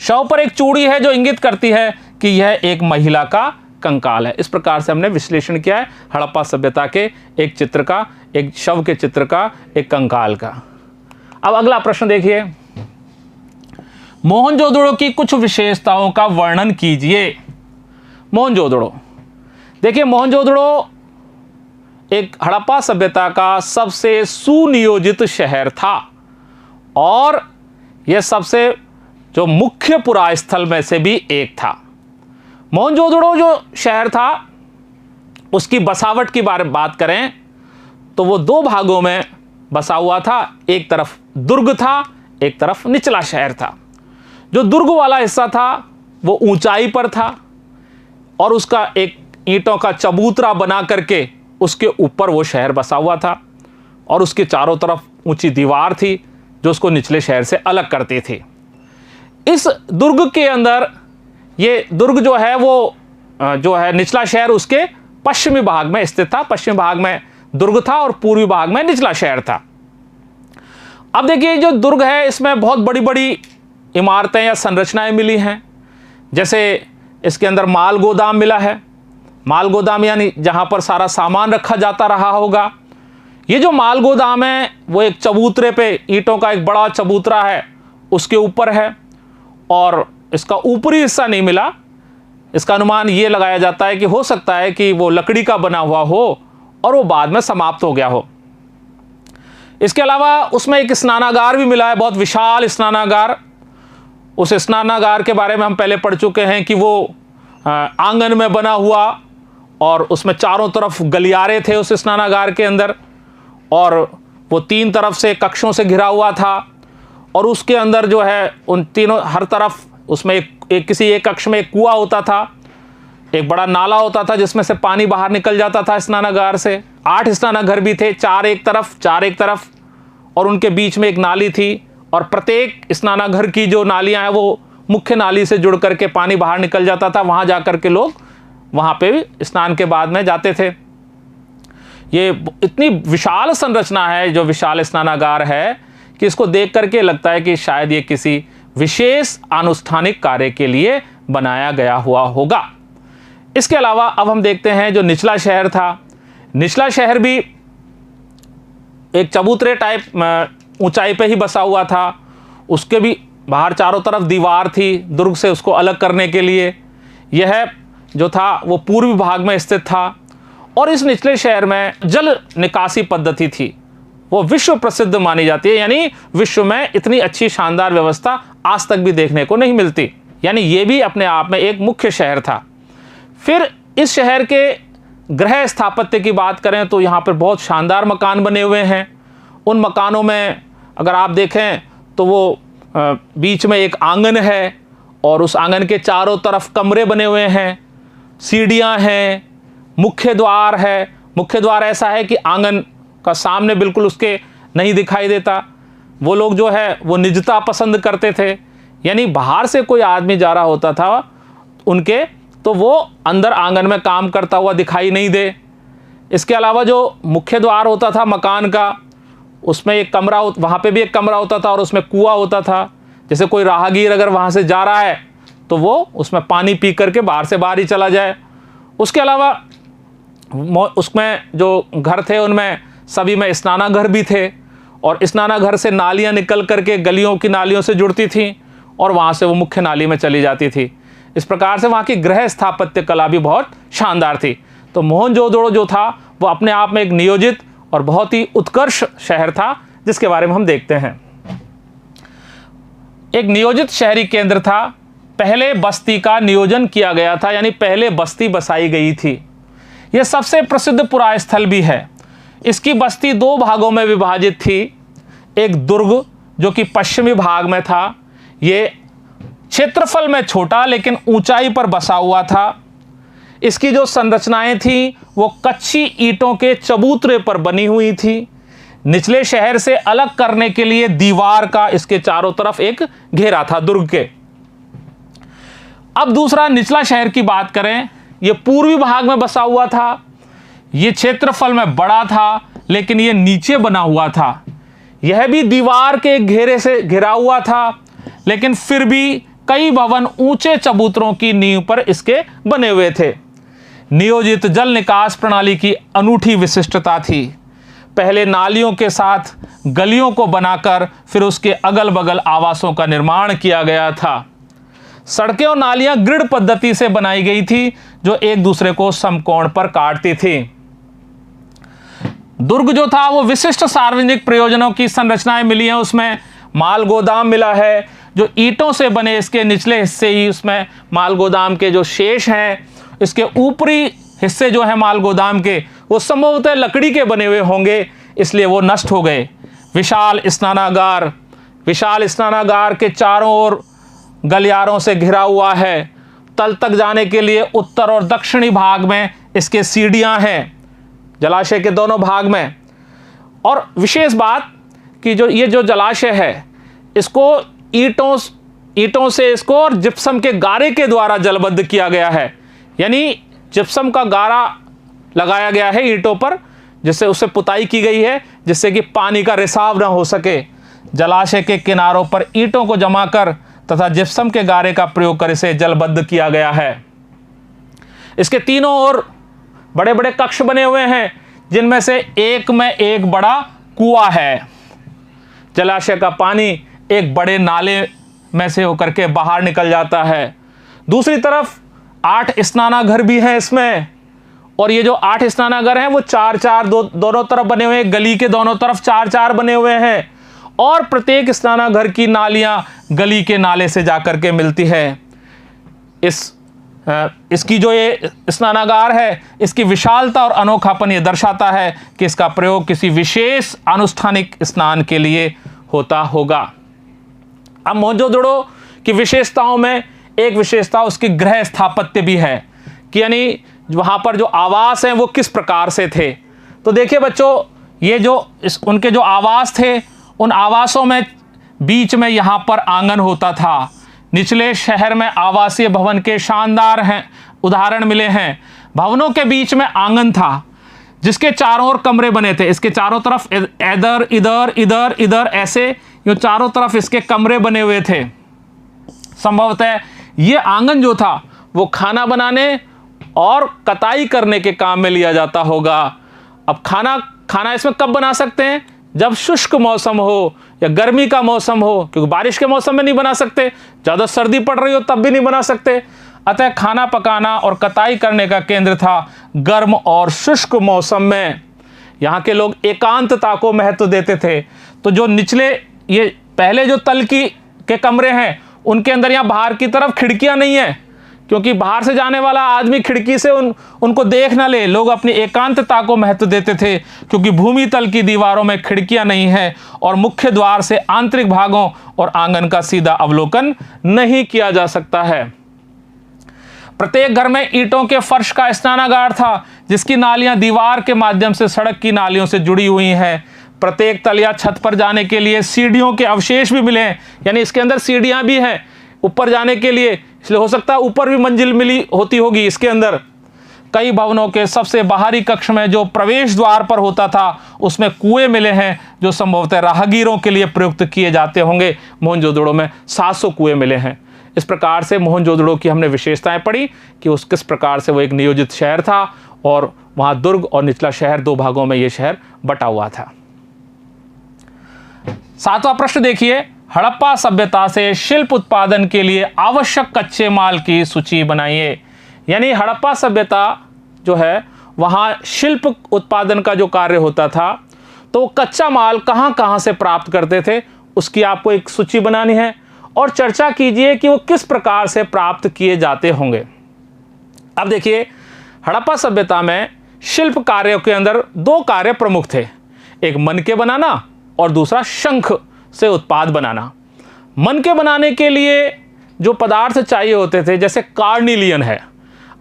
शव पर एक चूड़ी है जो इंगित करती है कि यह एक महिला का कंकाल है। इस प्रकार से हमने विश्लेषण किया है हड़प्पा सभ्यता के एक चित्र का, एक शव के चित्र का, एक कंकाल का। अब अगला प्रश्न देखिए, मोहनजोदड़ो की कुछ विशेषताओं का वर्णन कीजिए। मोहनजोदड़ो, देखिए मोहनजोदड़ो एक हड़प्पा सभ्यता का सबसे सुनियोजित शहर था और यह सबसे जो मुख्य पुरास्थल में से भी एक था। मोहनजोदड़ो जो शहर था उसकी बसावट की बात करें तो वो दो भागों में बसा हुआ था। एक तरफ दुर्ग था, एक तरफ निचला शहर था। जो दुर्ग वाला हिस्सा था वो ऊंचाई पर था और उसका एक ईंटों का चबूतरा बना करके उसके ऊपर वो शहर बसा हुआ था और उसके चारों तरफ ऊंची दीवार थी जो उसको निचले शहर से अलग करती थी। इस दुर्ग के अंदर, ये दुर्ग जो है वो जो है निचला शहर उसके पश्चिमी भाग में स्थित था। पश्चिमी भाग में दुर्ग था और पूर्वी भाग में निचला शहर था। अब देखिए, जो दुर्ग है इसमें बहुत बड़ी बड़ी इमारतें या संरचनाएं मिली हैं। जैसे इसके अंदर माल गोदाम मिला है। माल गोदाम यानी जहां पर सारा सामान रखा जाता रहा होगा। ये जो माल गोदाम है वो एक चबूतरे पे, ईंटों का एक बड़ा चबूतरा है उसके ऊपर है और इसका ऊपरी हिस्सा नहीं मिला। इसका अनुमान ये लगाया जाता है कि हो सकता है कि वो लकड़ी का बना हुआ हो और वो बाद में समाप्त हो गया हो। इसके अलावा उसमें एक स्नानागार भी मिला है, बहुत विशाल स्नानागार। उस स्नानागार के बारे में हम पहले पढ़ चुके हैं कि वो आंगन में बना हुआ और उसमें चारों तरफ गलियारे थे उस स्नानागार के अंदर और वो तीन तरफ से कक्षों से घिरा हुआ था और उसके अंदर जो है उन तीनों हर तरफ उसमें किसी एक कक्ष में एक कुआं होता था, एक बड़ा नाला होता था जिसमें से पानी बाहर निकल जाता था स्नानागार से। 8 स्नानाघर भी थे, 4 एक तरफ और उनके बीच में एक नाली थी और प्रत्येक स्नानाघर की जो नालियां हैं वो मुख्य नाली से जुड़ करके पानी बाहर निकल जाता था। वहां जाकर के लोग वहां पे स्नान के बाद में जाते थे। ये इतनी विशाल संरचना है जो विशाल स्नानागार है कि इसको देख करके लगता है कि शायद ये किसी विशेष अनुष्ठानिक कार्य के लिए बनाया गया हुआ होगा। इसके अलावा अब हम देखते हैं जो निचला शहर था। निचला शहर भी एक चबूतरे टाइप ऊंचाई पे ही बसा हुआ था। उसके भी बाहर चारों तरफ दीवार थी दुर्ग से उसको अलग करने के लिए। यह जो था वो पूर्वी भाग में स्थित था और इस निचले शहर में जल निकासी पद्धति थी वो विश्व प्रसिद्ध मानी जाती है। यानी विश्व में इतनी अच्छी शानदार व्यवस्था आज तक भी देखने को नहीं मिलती। यानी ये भी अपने आप में एक मुख्य शहर था। फिर इस शहर के गृह स्थापत्य की बात करें तो यहाँ पर बहुत शानदार मकान बने हुए हैं। उन मकानों में अगर आप देखें तो वो बीच में एक आंगन है और उस आंगन के चारों तरफ कमरे बने हुए हैं, सीढ़ियाँ हैं, मुख्य द्वार है। मुख्य द्वार ऐसा है कि आंगन का सामने बिल्कुल उसके नहीं दिखाई देता। वो लोग जो है वो निजता पसंद करते थे, यानी बाहर से कोई आदमी जा रहा होता था उनके तो वो अंदर आंगन में काम करता हुआ दिखाई नहीं दे। इसके अलावा जो मुख्य द्वार होता था मकान का, उसमें एक कमरा, वहाँ पे भी एक कमरा होता था और उसमें कुआं होता था। जैसे कोई राहगीर अगर वहाँ से जा रहा है तो वो उसमें पानी पी करके बाहर से बाहर ही चला जाए। उसके अलावा उसमें जो घर थे उनमें सभी में स्नानाघर भी थे और स्नानाघर से नालियाँ निकल करके गलियों की नालियों से जुड़ती थीं और वहाँ से वो मुख्य नाली में चली जाती थी। इस प्रकार से वहाँ की गृह स्थापत्य कला भी बहुत शानदार थी। तो मोहनजोदड़ो जो था वो अपने आप में एक नियोजित और बहुत ही उत्कर्ष शहर था जिसके बारे में हम देखते हैं। एक नियोजित शहरी केंद्र था। पहले बस्ती का नियोजन किया गया था, यानी पहले बस्ती बसाई गई थी। यह सबसे प्रसिद्ध पुरास्थल भी है। इसकी बस्ती 2 भागों में विभाजित थी। एक दुर्ग जो कि पश्चिमी भाग में था, ये क्षेत्रफल में छोटा लेकिन ऊंचाई पर बसा हुआ था। इसकी जो संरचनाएं थी वो कच्ची ईंटों के चबूतरे पर बनी हुई थी। निचले शहर से अलग करने के लिए दीवार का इसके चारों तरफ एक घेरा था दुर्ग के। अब दूसरा निचला शहर की बात करें, ये पूर्वी भाग में बसा हुआ था। ये क्षेत्रफल में बड़ा था लेकिन ये नीचे बना हुआ था। यह भी दीवार के घेरे से घिरा हुआ था लेकिन फिर भी कई भवन ऊंचे चबूतरों की नींव पर इसके बने हुए थे। नियोजित जल निकास प्रणाली की अनूठी विशिष्टता थी। पहले नालियों के साथ गलियों को बनाकर फिर उसके अगल बगल आवासों का निर्माण किया गया था। सड़कें और नालियां ग्रिड पद्धति से बनाई गई थी जो एक दूसरे को समकोण पर काटती थी। दुर्ग जो था वो विशिष्ट सार्वजनिक प्रयोजनों की संरचनाएं मिली हैं। उसमें माल गोदाम मिला है जो ईंटों से बने इसके निचले हिस्से ही उसमें माल गोदाम के जो शेष हैं, इसके ऊपरी हिस्से जो है माल गोदाम के, वो संभवतः लकड़ी के बने हुए होंगे, इसलिए वो नष्ट हो गए। विशाल स्नानागार के चारों ओर गलियारों से घिरा हुआ है। तल तक जाने के लिए उत्तर और दक्षिणी भाग में इसके सीढ़ियां हैं, जलाशय के दोनों भाग में। और विशेष बात कि ये जो जलाशय है, इसको ईंटों से इसको और जिप्सम के गारे के द्वारा जलबद्ध किया गया है, यानी जिप्सम का गारा लगाया गया है ईंटों पर, जिससे उससे पुताई की गई है, जिससे कि पानी का रिसाव न हो सके। जलाशय के किनारों पर ईंटों को जमा कर तथा जिप्सम के गारे का प्रयोग कर इसे जलबद्ध किया गया है। इसके तीनों ओर बड़े बड़े कक्ष बने हुए हैं, जिनमें से एक में एक बड़ा कुआं है। जलाशय का पानी एक बड़े नाले में से होकर के बाहर निकल जाता है। दूसरी तरफ 8 स्नानाघर भी हैं इसमें, और ये जो 8 स्नानाघर हैं वो 4-4 दोनों तरफ बने हुए हैं, गली के दोनों तरफ 4-4 बने हुए हैं, और प्रत्येक स्नानाघर की नालियां गली के नाले से जाकर के मिलती है। इसकी जो ये स्नानागार है, इसकी विशालता और अनोखापन ये दर्शाता है कि इसका प्रयोग किसी विशेष अनुष्ठानिक स्नान के लिए होता होगा। अब मोहनजोदड़ो की विशेषताओं में एक विशेषता उसकी गृह स्थापत्य भी है, कि यानी वहाँ पर जो आवास हैं वो किस प्रकार से थे। तो देखिए बच्चों, ये जो उनके जो आवास थे, उन आवासों में बीच में यहाँ पर आंगन होता था। निचले शहर में आवासीय भवन के शानदार हैं उदाहरण मिले हैं। भवनों के बीच में आंगन था, जिसके चारों ओर कमरे बने थे। इसके चारों तरफ इधर इधर इधर इधर ऐसे यो चारों तरफ इसके कमरे बने हुए थे। संभवतः ये आंगन जो था वो खाना बनाने और कताई करने के काम में लिया जाता होगा। अब खाना इसमें कब बना सकते हैं? जब शुष्क मौसम हो या गर्मी का मौसम हो, क्योंकि बारिश के मौसम में नहीं बना सकते, ज़्यादा सर्दी पड़ रही हो तब भी नहीं बना सकते। अतः खाना पकाना और कताई करने का केंद्र था गर्म और शुष्क मौसम में। यहाँ के लोग एकांतता को महत्व देते थे। तो जो निचले ये पहले जो तल के कमरे हैं, उनके अंदर यहाँ बाहर की तरफ खिड़कियाँ नहीं है, क्योंकि बाहर से जाने वाला आदमी खिड़की से उनको देख ना ले। लोग अपनी एकांतता को महत्व देते थे, क्योंकि भूमि तल की दीवारों में खिड़कियां नहीं है और मुख्य द्वार से आंतरिक भागों और आंगन का सीधा अवलोकन नहीं किया जा सकता है। प्रत्येक घर में ईंटों के फर्श का स्नानागार था, जिसकी नालियां दीवार के माध्यम से सड़क की नालियों से जुड़ी हुई हैं। प्रत्येक तल या छत पर जाने के लिए सीढ़ियों के अवशेष भी मिले हैं, यानी इसके अंदर सीढ़ियां भी हैं ऊपर जाने के लिए, इसलिए हो सकता है ऊपर भी मंजिल मिली होती होगी इसके अंदर। कई भवनों के सबसे बाहरी कक्ष में जो प्रवेश द्वार पर होता था, उसमें कुएं मिले हैं, जो संभवतः राहगीरों के लिए प्रयुक्त किए जाते होंगे। मोहनजोदड़ो में 700 कुएं मिले हैं। इस प्रकार से मोहनजोदड़ो की हमने विशेषताएं पढ़ी कि उस किस प्रकार से वो एक नियोजित शहर था, और वहाँ दुर्ग और निचला शहर 2 भागों में ये शहर बटा हुआ था। 7वां प्रश्न देखिए, हड़प्पा सभ्यता से शिल्प उत्पादन के लिए आवश्यक कच्चे माल की सूची बनाइए। यानी हड़प्पा सभ्यता जो है, वहाँ शिल्प उत्पादन का जो कार्य होता था, तो वो कच्चा माल कहाँ कहाँ से प्राप्त करते थे, उसकी आपको एक सूची बनानी है और चर्चा कीजिए कि वो किस प्रकार से प्राप्त किए जाते होंगे। अब देखिए, हड़प्पा सभ्यता में शिल्प कार्यों के अंदर 2 कार्य प्रमुख थे, एक मन के बनाना और दूसरा शंख से उत्पाद बनाना। मन के बनाने के लिए जो पदार्थ चाहिए होते थे, जैसे कार्निलियन है।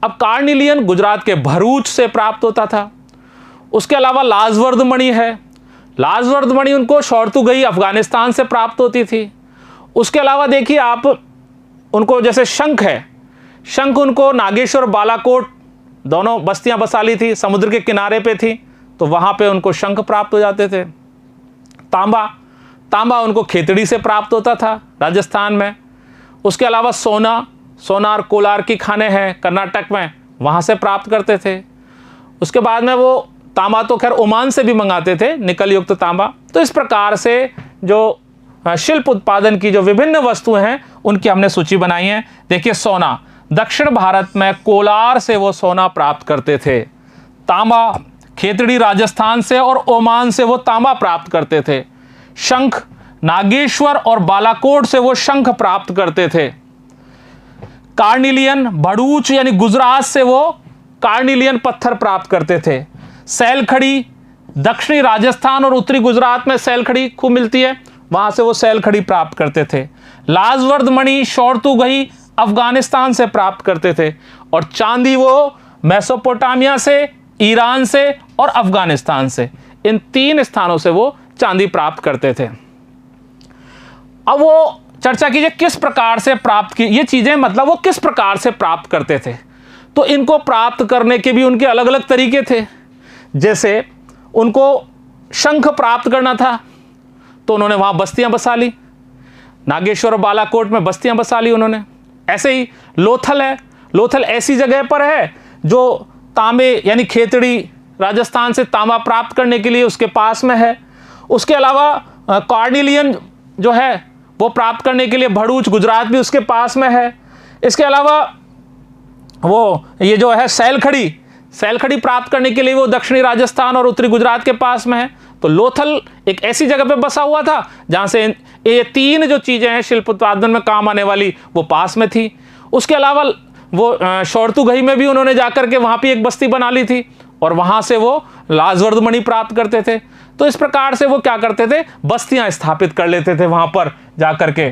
अब कार्निलियन गुजरात के भरूच से प्राप्त होता था। उसके अलावा लाजवर्द मणि है, लाजवर्द मणि उनको शौर्तुगई अफगानिस्तान से प्राप्त होती थी। उसके अलावा देखिए आप उनको, जैसे शंख है, शंख उनको नागेश्वर बालाकोट दोनों बस्तियां बसा ली थी, समुद्र के किनारे पे थी, तो वहां पे उनको शंख प्राप्त हो जाते थे। तांबा उनको खेतड़ी से प्राप्त होता था राजस्थान में। उसके अलावा सोनार कोलार की खाने हैं कर्नाटक में, वहाँ से प्राप्त करते थे। उसके बाद में वो तांबा तो खैर ओमान से भी मंगाते थे, निकल युक्त तांबा। तो इस प्रकार से जो शिल्प उत्पादन की जो विभिन्न वस्तुएं हैं, उनकी हमने सूची बनाई है। देखिए, सोना, दक्षिण भारत में कोलार से वो सोना प्राप्त करते थे। तांबा, खेतड़ी राजस्थान से और ओमान से वो तांबा प्राप्त करते थे। शंख, नागेश्वर और बालाकोट से वो शंख प्राप्त करते थे। कार्निलियन, भड़ूच यानी गुजरात से वो कार्निलियन पत्थर प्राप्त करते थे। सैलखड़ी, दक्षिणी राजस्थान और उत्तरी गुजरात में सैलखड़ी खूब मिलती है, वहां से वो सैलखड़ी प्राप्त करते थे। लाजवर्द मणि, शौर्तुगही अफगानिस्तान से प्राप्त करते थे। और चांदी वो मेसोपोटामिया से, ईरान से और अफगानिस्तान से, इन 3 स्थानों से वो चांदी प्राप्त करते थे। अब वो चर्चा कीजिए किस प्रकार से प्राप्त की ये चीजें, मतलब वो किस प्रकार से प्राप्त करते थे। तो इनको प्राप्त करने के भी उनके अलग अलग तरीके थे। जैसे उनको शंख प्राप्त करना था तो उन्होंने वहां बस्तियां बसा ली, नागेश्वर और बालाकोट में बस्तियां बसा ली उन्होंने। ऐसे ही लोथल है, लोथल ऐसी जगह पर है जो तांबे यानी खेतड़ी, राजस्थान से तांबा प्राप्त करने के लिए उसके पास में है। उसके अलावा कार्निलियन जो है वो प्राप्त करने के लिए भड़ूच, गुजरात भी उसके पास में है। इसके अलावा वो ये जो है सैलखड़ी, सैलखड़ी प्राप्त करने के लिए वो दक्षिणी राजस्थान और उत्तरी गुजरात के पास में है। तो लोथल एक ऐसी जगह पे बसा हुआ था जहां से ये 3 जो चीजें हैं शिल्प उत्पादन में काम आने वाली वो पास में थी। उसके अलावा वो शौर्तुगही में भी उन्होंने जाकर के वहां भी एक बस्ती बना ली थी और वहां से वो लाजवर्द मणि प्राप्त करते थे। तो इस प्रकार से वो क्या करते थे, बस्तियां स्थापित कर लेते थे वहां पर जाकर के।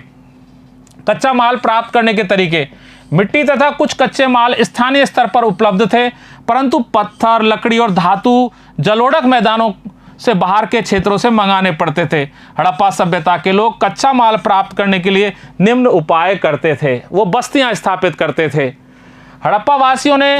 कच्चा माल प्राप्त करने के तरीके, मिट्टी तथा कुछ कच्चे माल स्थानीय स्तर पर उपलब्ध थे, परंतु पत्थर, लकड़ी और धातु जलोढ़क मैदानों से बाहर के क्षेत्रों से मंगाने पड़ते थे। हड़प्पा सभ्यता के लोग कच्चा माल प्राप्त करने के लिए निम्न उपाय करते थे, वो बस्तियां स्थापित करते थे। हड़प्पा वासियों ने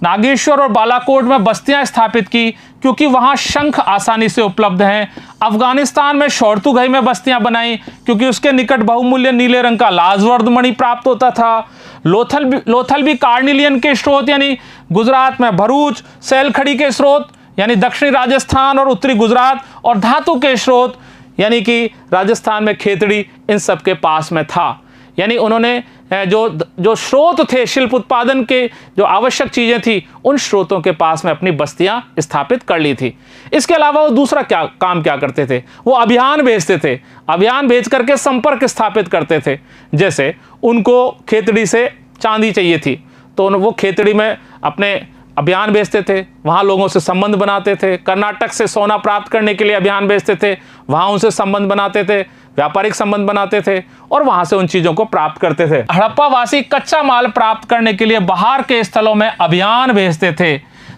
नागेश्वर और बालाकोट में बस्तियां स्थापित की क्योंकि वहां शंख आसानी से उपलब्ध हैं। अफगानिस्तान में शौर्तुगही में बस्तियां बनाई क्योंकि उसके निकट बहुमूल्य नीले रंग का लाजवर्द मणि प्राप्त होता था। लोथल भी कार्निलियन के स्रोत यानी गुजरात में भरूच, सैलखड़ी के स्रोत यानी दक्षिणी राजस्थान और उत्तरी गुजरात और धातु के स्रोत यानी कि राजस्थान में खेतड़ी, इन सब के पास में था। यानी उन्होंने जो स्रोत थे शिल्प उत्पादन के, जो आवश्यक चीजें थी, उन स्रोतों के पास में अपनी बस्तियां स्थापित कर ली थी। इसके अलावा वो दूसरा काम क्या करते थे, वो अभियान भेजते थे। अभियान भेज करके संपर्क स्थापित करते थे। जैसे उनको खेतड़ी से चांदी चाहिए थी तो वो खेतड़ी में अपने अभियान भेजते थे, वहाँ लोगों से संबंध बनाते थे। कर्नाटक से सोना प्राप्त करने के लिए अभियान भेजते थे, वहाँ उनसे संबंध बनाते थे, व्यापारिक संबंध बनाते थे और वहाँ से उन चीज़ों को प्राप्त करते थे। हड़प्पा वासी कच्चा माल प्राप्त करने के लिए बाहर के स्थलों में अभियान भेजते थे।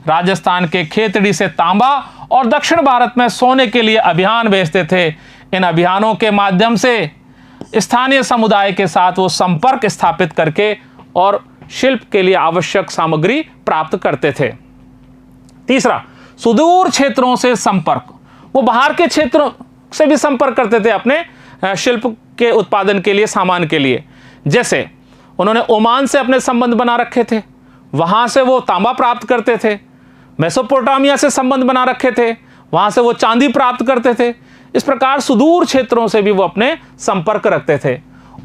राजस्थान के खेतड़ी से तांबा और दक्षिण भारत में सोने के लिए अभियान भेजते थे। इन अभियानों के माध्यम से स्थानीय समुदाय के साथ वो संपर्क स्थापित करके और शिल्प के लिए आवश्यक सामग्री प्राप्त करते थे। तीसरा, सुदूर क्षेत्रों से संपर्क, वो बाहर के क्षेत्रों से भी संपर्क करते थे अपने शिल्प के उत्पादन के लिए, सामान के लिए। जैसे उन्होंने ओमान से अपने संबंध बना रखे थे, वहां से वो तांबा प्राप्त करते थे। मेसोपोटामिया से संबंध बना रखे थे, वहां से वो चांदी प्राप्त करते थे। इस प्रकार सुदूर क्षेत्रों से भी वो अपने संपर्क रखते थे।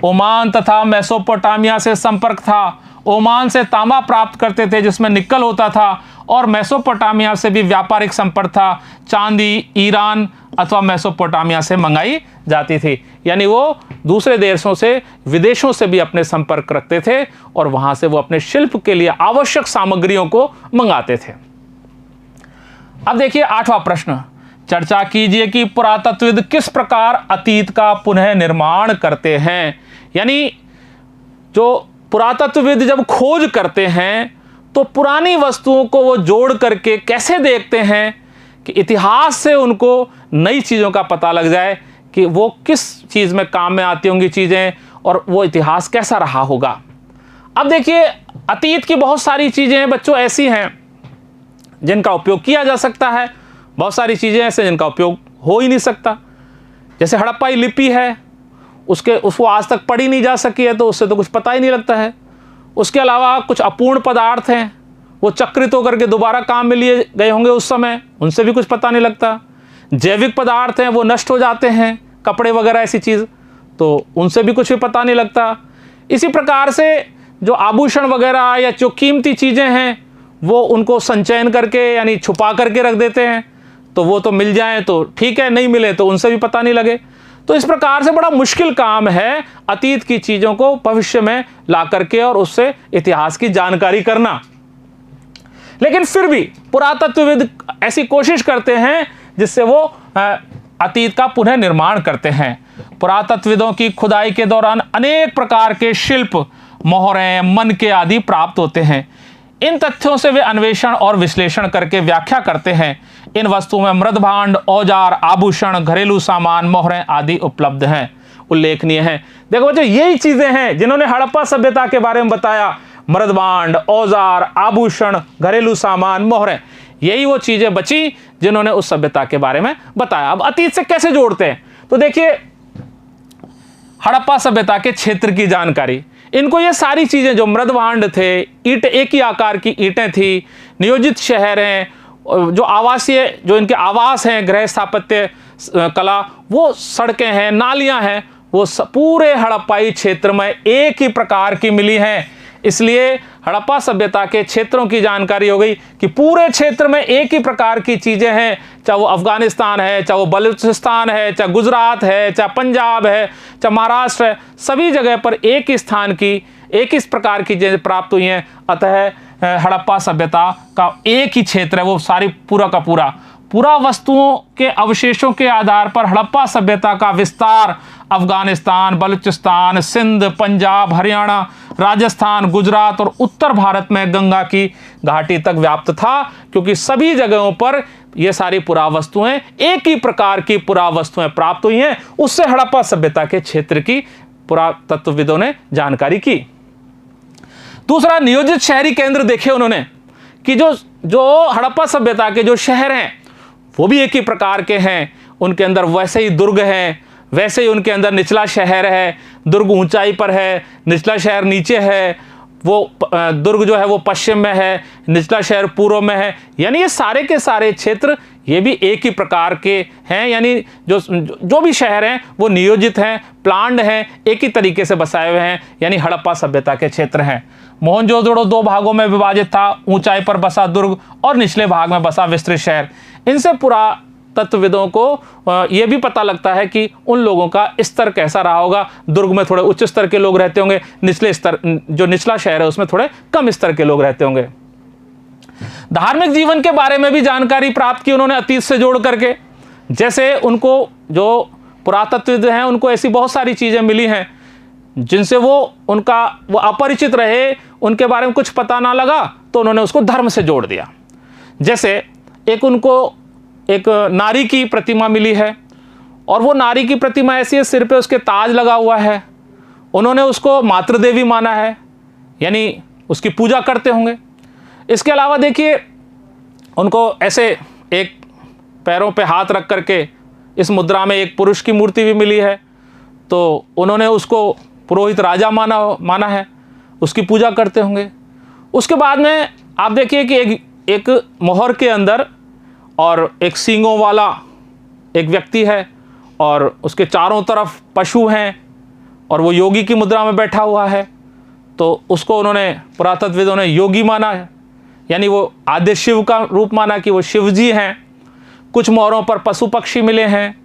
ओमान तथा मेसोपोटामिया से संपर्क था। ओमान से तांबा प्राप्त करते थे जिसमें निकल होता था, और मेसोपोटामिया से भी व्यापारिक संपर्क था। चांदी ईरान अथवा मेसोपोटामिया से मंगाई जाती थी। यानी वो दूसरे देशों से, विदेशों से भी अपने संपर्क रखते थे और वहां से वो अपने शिल्प के लिए आवश्यक सामग्रियों को मंगाते थे। अब देखिए 8वां प्रश्न, चर्चा कीजिए कि पुरातत्वविद किस प्रकार अतीत का पुनः निर्माण करते हैं। यानी जो पुरातत्वविद जब खोज करते हैं तो पुरानी वस्तुओं को वो जोड़ करके कैसे देखते हैं कि इतिहास से उनको नई चीज़ों का पता लग जाए कि वो किस चीज़ में काम में आती होंगी चीज़ें और वो इतिहास कैसा रहा होगा। अब देखिए अतीत की बहुत सारी चीज़ें बच्चों ऐसी हैं जिनका उपयोग किया जा सकता है, बहुत सारी चीज़ें ऐसे जिनका उपयोग हो ही नहीं सकता। जैसे हड़प्पाई लिपि है, उसको आज तक पढ़ी नहीं जा सकी है तो उससे तो कुछ पता ही नहीं लगता है। उसके अलावा कुछ अपूर्ण पदार्थ हैं, वो चक्रित होकर के दोबारा काम में लिए गए होंगे उस समय, उनसे भी कुछ पता नहीं लगता। जैविक पदार्थ हैं वो नष्ट हो जाते हैं, कपड़े वगैरह ऐसी चीज़, तो उनसे भी कुछ भी पता नहीं लगता। इसी प्रकार से जो आभूषण वगैरह या जो कीमती चीज़ें हैं वो उनको संचयन करके यानी छुपा करके रख देते हैं, तो वो तो मिल जाएं तो ठीक है, नहीं मिले तो उनसे भी पता नहीं लगे। तो इस प्रकार से बड़ा मुश्किल काम है अतीत की चीज़ों को भविष्य में ला करके और उससे इतिहास की जानकारी करना। लेकिन फिर भी पुरातत्वविद ऐसी कोशिश करते हैं जिससे वो अतीत का पुनः निर्माण करते हैं। पुरातत्वविदों की खुदाई के दौरान अनेक प्रकार के शिल्प, मोहरें, मनके आदि प्राप्त होते हैं। इन तथ्यों से वे अन्वेषण और विश्लेषण करके व्याख्या करते हैं। इन वस्तुओं में मृदभांड, औजार, आभूषण, घरेलू सामान, मोहरें आदि उपलब्ध हैं, उल्लेखनीय हैं। देखो बच्चों, यही चीजें हैं जिन्होंने हड़प्पा सभ्यता के बारे में बताया। मृदभांड, औजार, आभूषण, घरेलू सामान, मोहरें, यही वो चीजें बची जिन्होंने उस सभ्यता के बारे में बताया। अब अतीत से कैसे जोड़ते हैं, तो देखिए हड़प्पा सभ्यता के क्षेत्र की जानकारी, इनको ये सारी चीजें जो मृदभांड थे, ईंट एक ही आकार की ईंटें थी, नियोजित शहर हैं, जो आवासीय जो इनके आवास हैं, गृह स्थापत्य कला, वो सड़कें हैं, नालियां हैं, वो पूरे हड़प्पाई क्षेत्र में एक ही प्रकार की मिली हैं। इसलिए हड़प्पा सभ्यता के क्षेत्रों की जानकारी हो गई कि पूरे क्षेत्र में एक ही प्रकार की चीजें हैं, चाहे वो अफगानिस्तान है, चाहे वो बलूचिस्तान है, चाहे गुजरात है, चाहे पंजाब है, चाहे महाराष्ट्र है, सभी जगह पर एक ही स्थान की, एक ही प्रकार की चीजें प्राप्त हुई हैं। अतः हड़प्पा सभ्यता का एक ही क्षेत्र है, वो सारी पूरा का पूरा वस्तुओं के अवशेषों के आधार पर हड़प्पा सभ्यता का विस्तार अफगानिस्तान, बलूचिस्तान, सिंध, पंजाब, हरियाणा, राजस्थान, गुजरात और उत्तर भारत में गंगा की घाटी तक व्याप्त था, क्योंकि सभी जगहों पर ये सारी पुरावस्तुएं, एक ही प्रकार की पुरावस्तुएं प्राप्त हुई हैं। उससे हड़प्पा सभ्यता के क्षेत्र की पुरातत्वविदों ने जानकारी की। दूसरा, नियोजित शहरी केंद्र देखे उन्होंने कि जो हड़प्पा सभ्यता के जो शहर हैं वो भी एक ही प्रकार के हैं। उनके अंदर वैसे ही दुर्ग हैं, वैसे ही उनके अंदर निचला शहर है, दुर्ग ऊंचाई पर है, निचला शहर नीचे है, वो दुर्ग जो है वो पश्चिम में है, निचला शहर पूर्व में है। यानी ये सारे के सारे क्षेत्र ये भी एक ही प्रकार के हैं, यानी जो भी शहर हैं वो नियोजित हैं, प्लान्ड हैं, एक ही तरीके से बसाए हुए हैं, यानी हड़प्पा सभ्यता के क्षेत्र हैं। मोहनजोदड़ो दो भागों में विभाजित था, ऊंचाई पर बसा दुर्ग और निचले भाग में बसा विस्तृत शहर। इनसे पुरातत्वविदों को ये भी पता लगता है कि उन लोगों का स्तर कैसा रहा होगा। दुर्ग में थोड़े उच्च स्तर के लोग रहते होंगे, निचले स्तर जो निचला शहर है उसमें थोड़े कम स्तर के लोग रहते होंगे। धार्मिक जीवन के बारे में भी जानकारी प्राप्त की उन्होंने अतीत से जोड़ करके। जैसे उनको जो पुरातत्वविद हैं उनको ऐसी बहुत सारी चीजें मिली हैं जिनसे वो अपरिचित रहे, उनके बारे में कुछ पता ना लगा, तो उन्होंने उसको धर्म से जोड़ दिया। जैसे उनको एक नारी की प्रतिमा मिली है, और वो नारी की प्रतिमा ऐसी है, सिर पे उसके ताज लगा हुआ है। उन्होंने उसको मातृदेवी माना है, यानी उसकी पूजा करते होंगे। इसके अलावा देखिए उनको ऐसे एक पैरों पे हाथ रख करके इस मुद्रा में एक पुरुष की मूर्ति भी मिली है, तो उन्होंने उसको पुरोहित राजा माना है, उसकी पूजा करते होंगे। उसके बाद में आप देखिए कि एक मोहर के अंदर और एक सींगों वाला एक व्यक्ति है, और उसके चारों तरफ पशु हैं, और वो योगी की मुद्रा में बैठा हुआ है, तो उसको उन्होंने पुरातत्वविदों ने योगी माना है, यानी वो आद्य शिव का रूप माना कि वो शिव जी हैं। कुछ मोहरों पर पशु पक्षी मिले हैं,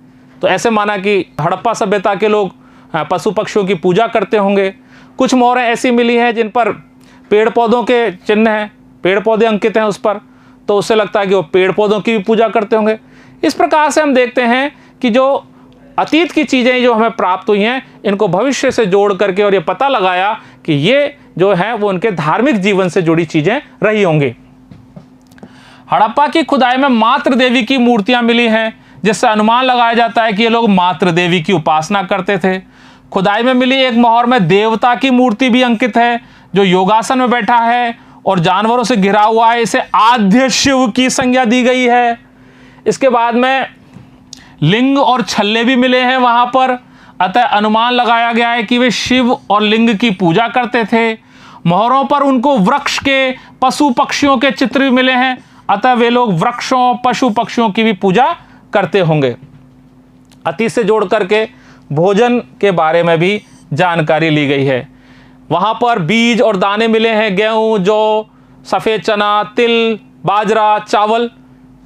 तो ऐसे माना कि हड़प्पा सभ्यता के लोग पशु पक्षियों की पूजा करते होंगे। कुछ मोहरें ऐसी मिली हैं जिन पर पेड़ पौधों के चिन्ह हैं, पेड़ पौधे अंकित हैं उस पर, तो उससे लगता है कि वो पेड़ पौधों की भी पूजा करते होंगे। इस प्रकार से हम देखते हैं कि जो अतीत की चीज़ें जो हमें प्राप्त हुई हैं, इनको भविष्य से जोड़ करके और ये पता लगाया कि ये जो है वो उनके धार्मिक जीवन से जुड़ी चीज़ें रही होंगी। हड़प्पा की खुदाई में मातृ देवी की मूर्तियां मिली हैं, जिससे अनुमान लगाया जाता है कि ये लोग मातृ देवी की उपासना करते थे। खुदाई में मिली एक मोहर में देवता की मूर्ति भी अंकित है, जो योगासन में बैठा है और जानवरों से घिरा हुआ है। इसे आद्य शिव की संज्ञा दी गई है। इसके बाद में लिंग और छल्ले भी मिले हैं वहां पर, अतः अनुमान लगाया गया है कि वे शिव और लिंग की पूजा करते थे। मोहरों पर उनको वृक्ष के, पशु पक्षियों के चित्र भी मिले हैं, अतः वे लोग वृक्षों, पशु पक्षियों की भी पूजा करते होंगे। अतीत से जोड़ करके भोजन के बारे में भी जानकारी ली गई है। वहां पर बीज और दाने मिले हैं, गेहूं, जौ, सफ़ेद चना, तिल, बाजरा, चावल,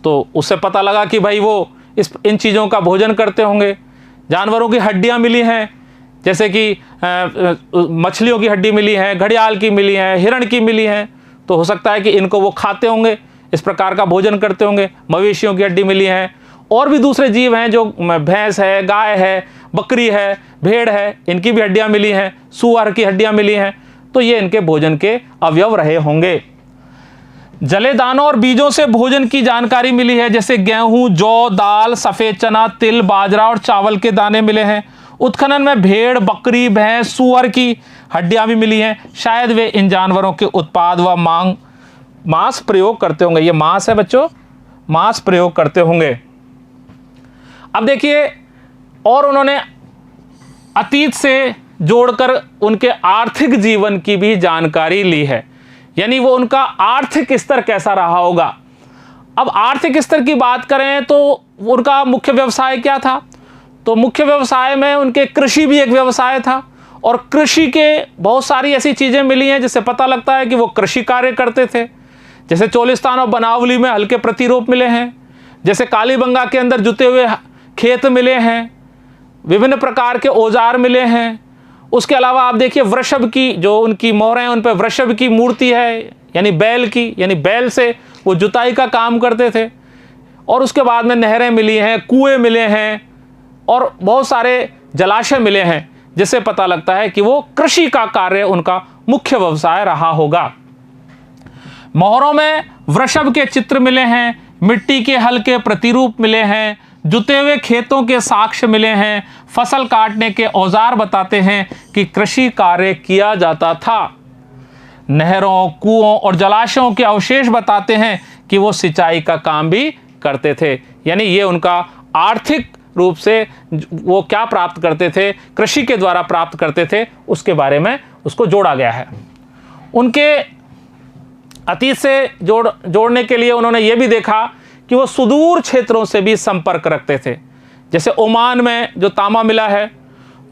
तो उससे पता लगा कि भाई वो इन चीज़ों का भोजन करते होंगे। जानवरों की हड्डियाँ मिली हैं, जैसे कि मछलियों की हड्डी मिली है, घड़ियाल की मिली है, हिरण की मिली है, तो हो सकता है कि इनको वो खाते होंगे, इस प्रकार का भोजन करते होंगे। मवेशियों की हड्डी मिली है, और भी दूसरे जीव हैं जो भैंस है, गाय है, बकरी है, भेड़ है, इनकी भी हड्डियाँ मिली हैं, सूअर की हड्डियाँ मिली हैं, तो ये इनके भोजन के अवयव रहे होंगे। जले दानों और बीजों से भोजन की जानकारी मिली है, जैसे गेहूं, जौ, दाल, सफ़ेद चना, तिल, बाजरा और चावल के दाने मिले हैं। उत्खनन में भेड़, बकरी, भैंस, सूअर की हड्डियां भी मिली हैं। शायद वे इन जानवरों के उत्पाद व मांस प्रयोग करते होंगे। ये मांस है बच्चों, मांस प्रयोग करते होंगे। अब देखिए, और उन्होंने अतीत से जोड़कर उनके आर्थिक जीवन की भी जानकारी ली है, यानी वो उनका आर्थिक स्तर कैसा रहा होगा। अब आर्थिक स्तर की बात करें तो उनका मुख्य व्यवसाय क्या था, तो मुख्य व्यवसाय में उनके कृषि भी एक व्यवसाय था, और कृषि के बहुत सारी ऐसी चीज़ें मिली हैं जिससे पता लगता है कि वो कृषि कार्य करते थे। जैसे चोलिस्तान और बनावली में हल्के प्रतिरूप मिले हैं, जैसे कालीबंगा के अंदर जुते हुए खेत मिले हैं, विभिन्न प्रकार के औजार मिले हैं। उसके अलावा आप देखिए वृषभ की जो उनकी मोहरें हैं, उन पर वृषभ की मूर्ति है, यानी बैल की, यानी बैल से वो जुताई का काम करते थे। और उसके बाद में नहरें मिली हैं, कुएं मिले हैं, और बहुत सारे जलाशय मिले हैं, जिससे पता लगता है कि वो कृषि का कार्य उनका मुख्य व्यवसाय रहा होगा। मोहरों में वृषभ के चित्र मिले हैं, मिट्टी के हल्के प्रतिरूप मिले हैं, जुते हुए खेतों के साक्ष्य मिले हैं, फसल काटने के औजार बताते हैं कि कृषि कार्य किया जाता था। नहरों, कुओं और जलाशयों के अवशेष बताते हैं कि वो सिंचाई का काम भी करते थे। यानी ये उनका आर्थिक रूप से वो क्या प्राप्त करते थे, कृषि के द्वारा प्राप्त करते थे, उसके बारे में उसको जोड़ा गया है। उनके अतीत से जोड़ने के लिए उन्होंने ये भी देखा कि वो सुदूर क्षेत्रों से भी संपर्क रखते थे। जैसे ओमान में जो तांबा मिला है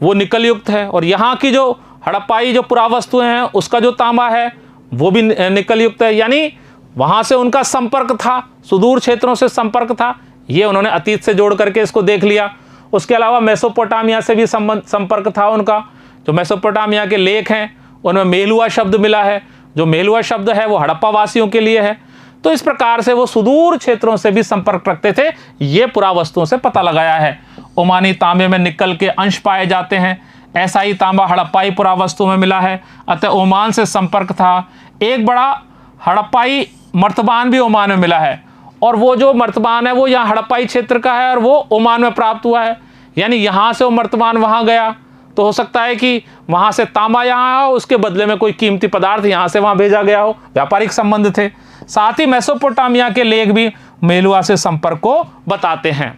वो निकल युक्त है, और यहाँ की जो हड़प्पाई जो पुरावस्तुएं हैं उसका जो तांबा है वो भी निकल युक्त है। यानी वहाँ से उनका संपर्क था, सुदूर क्षेत्रों से संपर्क था। ये उन्होंने अतीत से जोड़ करके इसको देख लिया। उसके अलावा मेसोपोटामिया से भी संपर्क था उनका। जो मेसोपोटामिया के लेख हैं उनमें मेलुआ शब्द मिला है, जो मेलुआ शब्द है वो हड़प्पा वासियों के लिए है। तो इस प्रकार से वो सुदूर क्षेत्रों से भी संपर्क रखते थे, ये पुरावस्तुओं से पता लगाया है। ओमानी तांबे में निकल के अंश पाए जाते हैं, ऐसा ही तांबा हड़प्पाई पुरावस्तु में मिला है, अतः ओमान से संपर्क था। एक बड़ा हड़प्पाई मर्तबान भी ओमान में मिला है, और वो जो मर्तबान है वो यहाँ हड़प्पाई क्षेत्र का है और वो ओमान में प्राप्त हुआ है। यानी यहाँ से वो मर्तबान वहाँ गया, तो हो सकता है कि वहाँ से तांबा यहाँ आया हो, उसके बदले में कोई कीमती पदार्थ यहाँ से वहाँ भेजा गया हो, व्यापारिक संबंध थे। साथ ही मेसोपोटामिया के लेख भी मेलुआ से संपर्क को बताते हैं।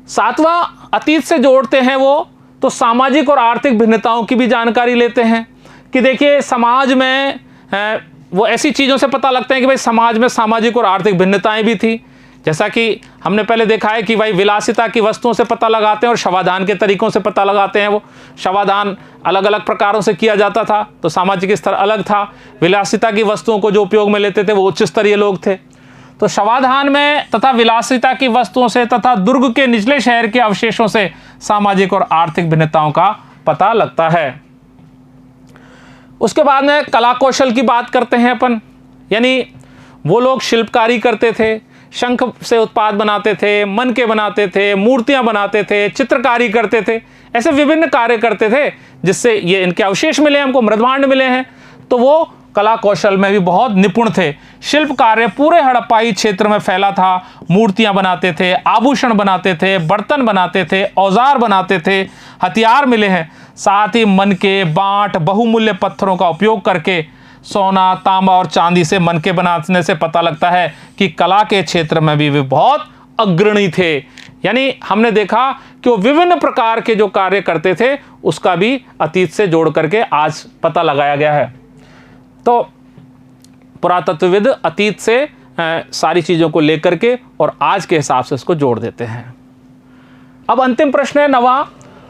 सातवां अतीत से जोड़ते हैं वो तो सामाजिक और आर्थिक भिन्नताओं की भी जानकारी लेते हैं कि देखिए समाज में वो ऐसी चीज़ों से पता लगता है कि भाई समाज में सामाजिक और आर्थिक भिन्नताएं भी थी। जैसा कि हमने पहले देखा है कि भाई विलासिता की वस्तुओं से पता लगाते हैं और शवाधान के तरीकों से पता लगाते हैं। वो शवाधान अलग अलग प्रकारों से किया जाता था, तो सामाजिक स्तर अलग था। विलासिता की वस्तुओं को जो उपयोग में लेते थे वो उच्च स्तरीय लोग थे। तो शवाधान में तथा विलासिता की वस्तुओं से तथा दुर्ग के निचले शहर के अवशेषों से सामाजिक और आर्थिक भिन्नताओं का पता लगता है। उसके बाद में कला कौशल की बात करते हैं अपन, यानी वो लोग शिल्पकारी करते थे, शंख से उत्पाद बनाते थे, मन के बनाते थे, मूर्तियां बनाते थे, चित्रकारी करते थे, ऐसे विभिन्न कार्य करते थे जिससे ये इनके अवशेष मिले, हमको मृदभांड मिले हैं। तो वो कला कौशल में भी बहुत निपुण थे। शिल्प कार्य पूरे हड़प्पाई क्षेत्र में फैला था। मूर्तियां बनाते थे, आभूषण बनाते थे, बर्तन बनाते थे, औजार बनाते थे, हथियार मिले हैं। साथ ही मन के, बांट, बहुमूल्य पत्थरों का उपयोग करके सोना, तांबा और चांदी से मनके बनाने से पता लगता है कि कला के क्षेत्र में भी वे बहुत अग्रणी थे। यानी हमने देखा कि वो विभिन्न प्रकार के जो कार्य करते थे उसका भी अतीत से जोड़ करके आज पता लगाया गया है। तो पुरातत्वविद अतीत से सारी चीज़ों को लेकर के और आज के हिसाब से इसको जोड़ देते हैं। अब अंतिम प्रश्न है 9वां,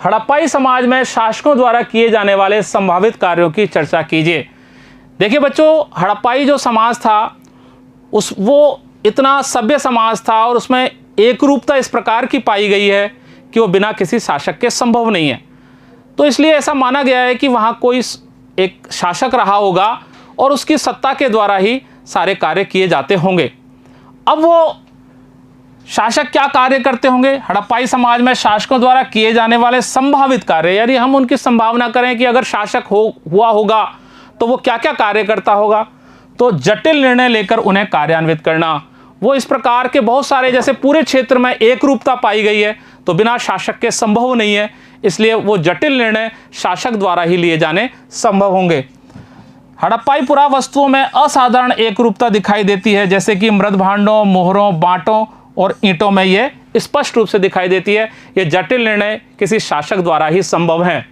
हड़प्पाई समाज में शासकों द्वारा किए जाने वाले संभावित कार्यों की चर्चा कीजिए। देखिए बच्चों, हड़प्पाई जो समाज था वो इतना सभ्य समाज था और उसमें एक रूपता इस प्रकार की पाई गई है कि वो बिना किसी शासक के संभव नहीं है। तो इसलिए ऐसा माना गया है कि वहाँ कोई एक शासक रहा होगा और उसकी सत्ता के द्वारा ही सारे कार्य किए जाते होंगे। अब वो शासक क्या कार्य करते होंगे? हड़प्पाई समाज में शासकों द्वारा किए जाने वाले संभावित कार्य, यानी हम उनकी संभावना करें कि अगर शासक हुआ होगा तो वो क्या क्या कार्य करता होगा। तो जटिल निर्णय लेकर उन्हें कार्यान्वित करना, वो इस प्रकार के बहुत सारे, जैसे पूरे क्षेत्र में एक रूपता पाई गई है तो बिना शासक के संभव नहीं है, इसलिए वो जटिल निर्णय शासक द्वारा ही लिए जाने संभव होंगे। हड़प्पाई पुरावस्तुओं में असाधारण एक रूपता दिखाई देती है, जैसे कि मृद भांडों, मोहरों, बांटों और ईंटों में ये स्पष्ट रूप से दिखाई देती है। ये जटिल निर्णय किसी शासक द्वारा ही संभव है।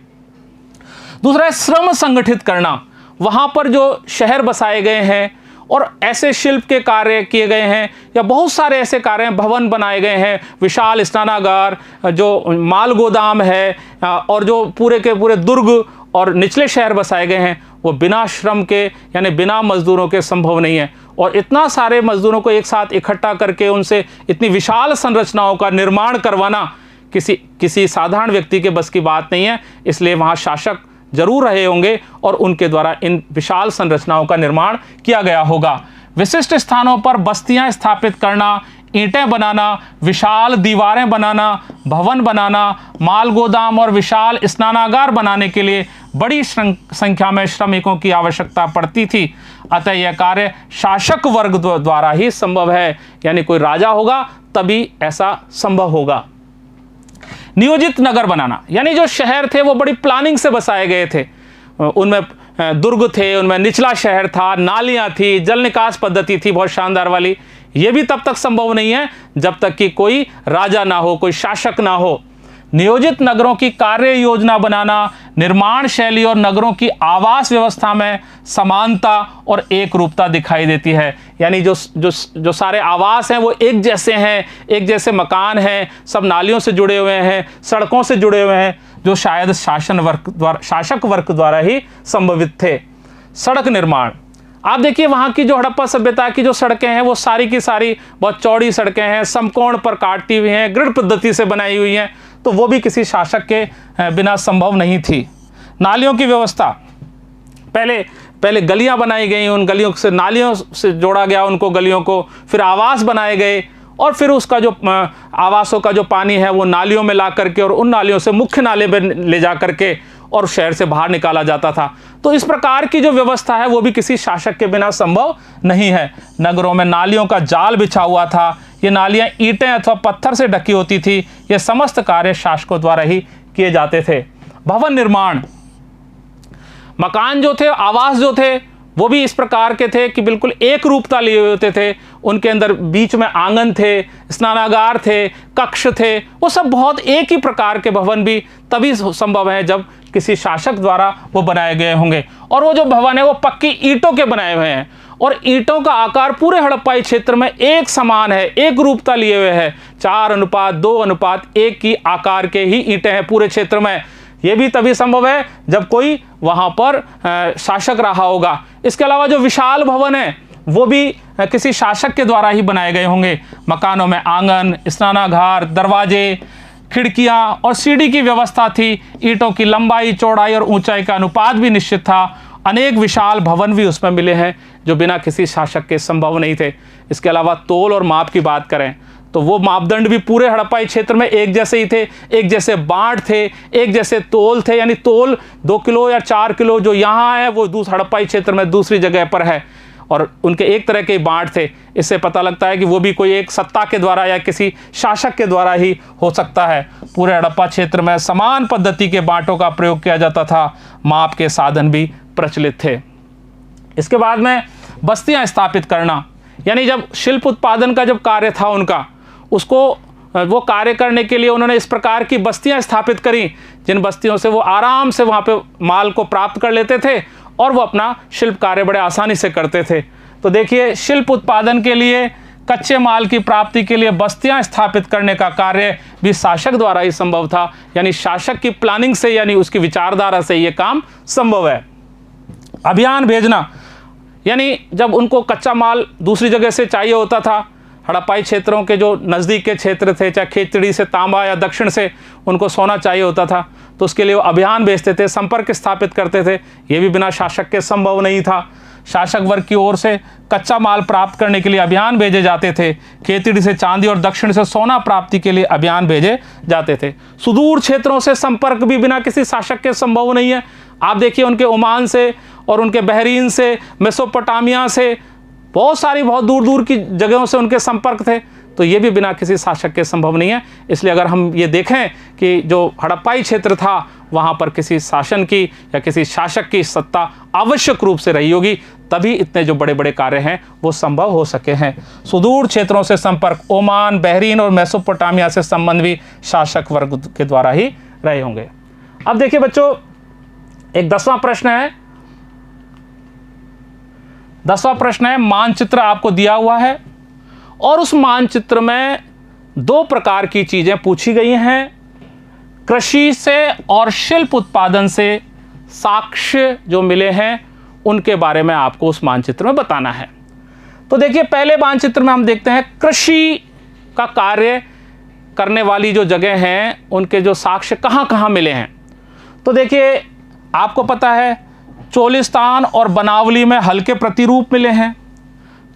दूसरा है श्रम संगठित करना। वहां पर जो शहर बसाए गए हैं और ऐसे शिल्प के कार्य किए गए हैं या बहुत सारे ऐसे कार्य, भवन बनाए गए हैं, विशाल स्नानागार, जो माल गोदाम है और जो पूरे के पूरे दुर्ग और निचले शहर बसाए गए हैं, वो बिना श्रम के यानी बिना मजदूरों के संभव नहीं है। और इतना सारे मजदूरों को एक साथ इकट्ठा करके उनसे इतनी विशाल संरचनाओं का निर्माण करवाना किसी साधारण व्यक्ति के बस की बात नहीं है। इसलिए वहाँ शासक जरूर रहे होंगे और उनके द्वारा इन विशाल संरचनाओं का निर्माण किया गया होगा। विशिष्ट स्थानों पर बस्तियां स्थापित करना, ईंटें बनाना, विशाल दीवारें बनाना, भवन बनाना, माल गोदाम और विशाल स्नानागार बनाने के लिए बड़ी संख्या में श्रमिकों की आवश्यकता पड़ती थी। अतः यह कार्य शासक वर्ग द्वारा ही संभव है, यानी कोई राजा होगा तभी ऐसा संभव होगा। नियोजित नगर बनाना, यानी जो शहर थे वो बड़ी प्लानिंग से बसाए गए थे। उनमें दुर्ग थे, उनमें निचला शहर था, नालियां थी, जल निकास पद्धति थी बहुत शानदार वाली। ये भी तब तक संभव नहीं है जब तक कि कोई राजा ना हो, कोई शासक ना हो। नियोजित नगरों की कार्य योजना बनाना, निर्माण शैली और नगरों की आवास व्यवस्था में समानता और एक रूपता दिखाई देती है। यानी जो सारे आवास हैं वो एक जैसे हैं, एक जैसे मकान हैं, सब नालियों से जुड़े हुए हैं, सड़कों से जुड़े हुए हैं, जो शायद शासक वर्ग द्वारा ही संभवित थे। सड़क निर्माण, आप देखिए वहाँ की जो हड़प्पा सभ्यता की जो सड़कें हैं वो सारी की सारी बहुत चौड़ी सड़कें हैं, समकोण पर काटी हुई हैं, ग्रिड पद्धति से बनाई हुई हैं, तो वो भी किसी शासक के बिना संभव नहीं थी। नालियों की व्यवस्था, पहले गलियां बनाई गई, उन गलियों से नालियों से जोड़ा गया उनको गलियों को, फिर आवास बनाए गए और फिर उसका जो आवासों का जो पानी है वो नालियों में ला करके और उन नालियों से मुख्य नाले में ले जा करके और शहर से बाहर निकाला जाता था। तो इस प्रकार की जो व्यवस्था है वो भी किसी शासक के बिना संभव नहीं है। नगरों में नालियों का जाल बिछा हुआ था, ये नालियां ईंटें अथवा पत्थर से ढकी होती थी। ये समस्त कार्य शासकों द्वारा ही किए जाते थे। भवन निर्माण, मकान जो थे, आवास जो थे, वो भी इस प्रकार के थे कि बिल्कुल एक रूपता लिए होते थे। उनके अंदर बीच में आंगन थे, स्नानागार थे, कक्ष थे, वो सब बहुत एक ही प्रकार के भवन भी तभी संभव है जब किसी शासक द्वारा वो बनाए गए होंगे। और वो जो भवन है वो पक्की ईंटों के बनाए हुए हैं और ईंटों का आकार पूरे हड़प्पाई क्षेत्र में एक समान है, एक रूपता लिए हुए है। 4:2:1 की आकार के ही ईंटें हैं पूरे क्षेत्र में। ये भी तभी संभव है जब कोई वहां पर शासक रहा होगा। इसके अलावा जो विशाल भवन है वो भी किसी शासक के द्वारा ही बनाए गए होंगे। मकानों में आंगन, स्नानागार, दरवाजे, खिड़कियां और सीढ़ी की व्यवस्था थी। ईंटों की लंबाई, चौड़ाई और ऊंचाई का अनुपात भी निश्चित था। अनेक विशाल भवन भी उसमें मिले हैं जो बिना किसी शासक के संभव नहीं थे। इसके अलावा तोल और माप की बात करें तो वो मापदंड भी पूरे हड़प्पाई क्षेत्र में एक जैसे ही थे। एक जैसे बांट थे, एक जैसे तोल थे, यानी तोल 2 किलो या 4 किलो जो यहाँ है वो हड़प्पाई क्षेत्र में दूसरी जगह पर है और उनके एक तरह के बांट थे। इससे पता लगता है कि वो भी कोई एक सत्ता के द्वारा या किसी शासक के द्वारा ही हो सकता है। पूरे हड़प्पा क्षेत्र में समान पद्धति के बांटों का प्रयोग किया जाता था। माप के साधन भी प्रचलित थे। इसके बाद में बस्तियां स्थापित करना, यानी जब शिल्प उत्पादन का जब कार्य था उनका, उसको वो कार्य करने के लिए उन्होंने इस प्रकार की बस्तियां स्थापित करी जिन बस्तियों से वो आराम से वहाँ पे माल को प्राप्त कर लेते थे और वो अपना शिल्प कार्य बड़े आसानी से करते थे। तो देखिए, शिल्प उत्पादन के लिए, कच्चे माल की प्राप्ति के लिए बस्तियां स्थापित करने का कार्य भी शासक द्वारा ही संभव था। यानी शासक की प्लानिंग से, यानी उसकी विचारधारा से ये काम संभव है। अभियान भेजना, यानी जब उनको कच्चा माल दूसरी जगह से चाहिए होता था हड़प्पाई क्षेत्रों के जो नज़दीक के क्षेत्र थे, चाहे खेतड़ी से तांबा या दक्षिण से उनको सोना चाहिए होता था, तो उसके लिए वो अभियान भेजते थे, संपर्क स्थापित करते थे। ये भी बिना शासक के संभव नहीं था। शासक वर्ग की ओर से कच्चा माल प्राप्त करने के लिए अभियान भेजे जाते थे। खेतड़ी से चांदी और दक्षिण से सोना प्राप्ति के लिए अभियान भेजे जाते थे। सुदूर क्षेत्रों से संपर्क भी बिना किसी शासक के संभव नहीं है। आप देखिए, उनके ओमान से और उनके बहरीन से, मेसोपोटामिया से, बहुत दूर दूर की जगहों से उनके संपर्क थे। तो ये भी बिना किसी शासक के संभव नहीं है। इसलिए अगर हम ये देखें कि जो हड़प्पाई क्षेत्र था वहाँ पर किसी शासन की या किसी शासक की सत्ता आवश्यक रूप से रही होगी, तभी इतने जो बड़े बड़े कार्य हैं वो संभव हो सके हैं। सुदूर क्षेत्रों से संपर्क ओमान, बहरीन और मेसोपोटामिया से संबंध भी शासक वर्ग के द्वारा ही रहे होंगे। अब देखिए बच्चों, एक 10वां प्रश्न है। 10वां प्रश्न है, मानचित्र आपको दिया हुआ है और उस मानचित्र में 2 प्रकार की चीजें पूछी गई हैं। कृषि से और शिल्प उत्पादन से साक्ष्य जो मिले हैं उनके बारे में आपको उस मानचित्र में बताना है। तो देखिए, पहले मानचित्र में हम देखते हैं कृषि का कार्य करने वाली जो जगह हैं उनके जो साक्ष्य कहाँ कहाँ मिले हैं। तो देखिए, आपको पता है चोलिस्तान और बनावली में हल्के प्रतिरूप मिले हैं।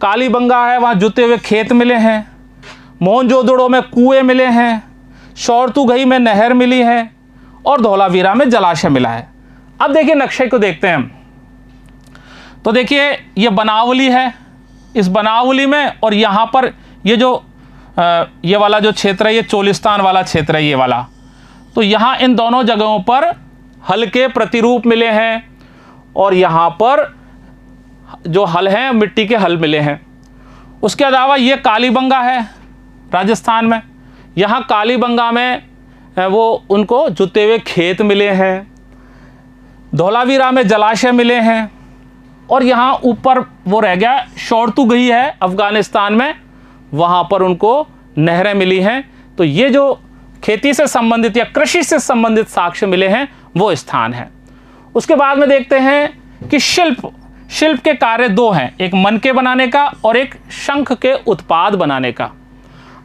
कालीबंगा है, वहाँ जुते हुए खेत मिले हैं। मोहनजोदड़ो में कुएं मिले हैं। शौरतुगही में नहर मिली है और धौलावीरा में जलाशय मिला है। अब देखिए नक्शे को देखते हैं हम। तो देखिए, ये बनावली है। इस बनावली में और यहाँ पर ये जो ये वाला जो क्षेत्र है, ये चोलिस्तान वाला क्षेत्र है, ये वाला। तो यहाँ इन दोनों जगहों पर हल्के प्रतिरूप मिले हैं और यहाँ पर जो हल हैं मिट्टी के हल मिले हैं। उसके अलावा ये कालीबंगा है राजस्थान में। यहाँ कालीबंगा में वो उनको जुते हुए खेत मिले हैं। धौलावीरा में जलाशय मिले हैं और यहाँ ऊपर वो रह गया शौरतुगही है अफगानिस्तान में, वहाँ पर उनको नहरें मिली हैं। तो ये जो खेती से संबंधित या कृषि से संबंधित साक्ष्य मिले हैं वो स्थान है। उसके बाद में देखते हैं कि शिल्प के कार्य 2 हैं, एक मनके बनाने का और एक शंख के उत्पाद बनाने का।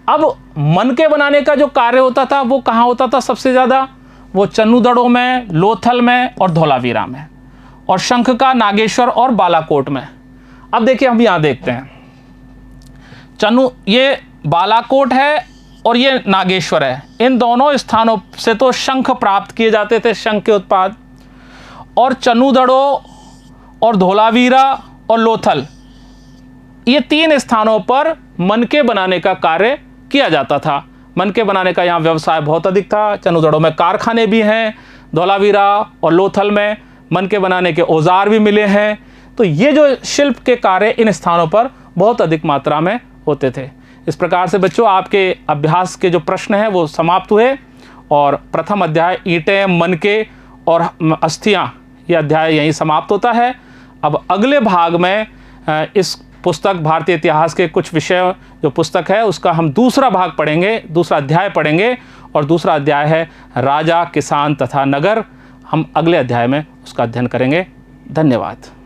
अब मनके बनाने का जो कार्य होता था वो कहाँ होता था सबसे ज़्यादा? वो चन्नूदड़ो में, लोथल में और धौलावीरा में, और शंख का नागेश्वर और बालाकोट में। अब देखिए, हम यहाँ देखते हैं ये बालाकोट है और ये नागेश्वर है। इन दोनों स्थानों से तो शंख प्राप्त किए जाते थे, शंख के उत्पाद। और चन्नूदड़ो और धौलावीरा और लोथल, ये 3 स्थानों पर मनके बनाने का कार्य किया जाता था। मनके बनाने का यहाँ व्यवसाय बहुत अधिक था। चन्नूदड़ो में कारखाने भी हैं, धौलावीरा और लोथल में मनके बनाने के औजार भी मिले हैं। तो ये जो शिल्प के कार्य इन स्थानों पर बहुत अधिक मात्रा में होते थे। इस प्रकार से बच्चों, आपके अभ्यास के जो प्रश्न हैं वो समाप्त हुए और प्रथम अध्याय ईंटें, मनके और अस्थियाँ, ये अध्याय यहीं समाप्त होता है। अब अगले भाग में इस पुस्तक भारतीय इतिहास के कुछ विषय जो पुस्तक है उसका हम दूसरा भाग पढ़ेंगे, दूसरा अध्याय पढ़ेंगे, और दूसरा अध्याय है राजा, किसान तथा नगर। हम अगले अध्याय में उसका अध्ययन करेंगे। धन्यवाद।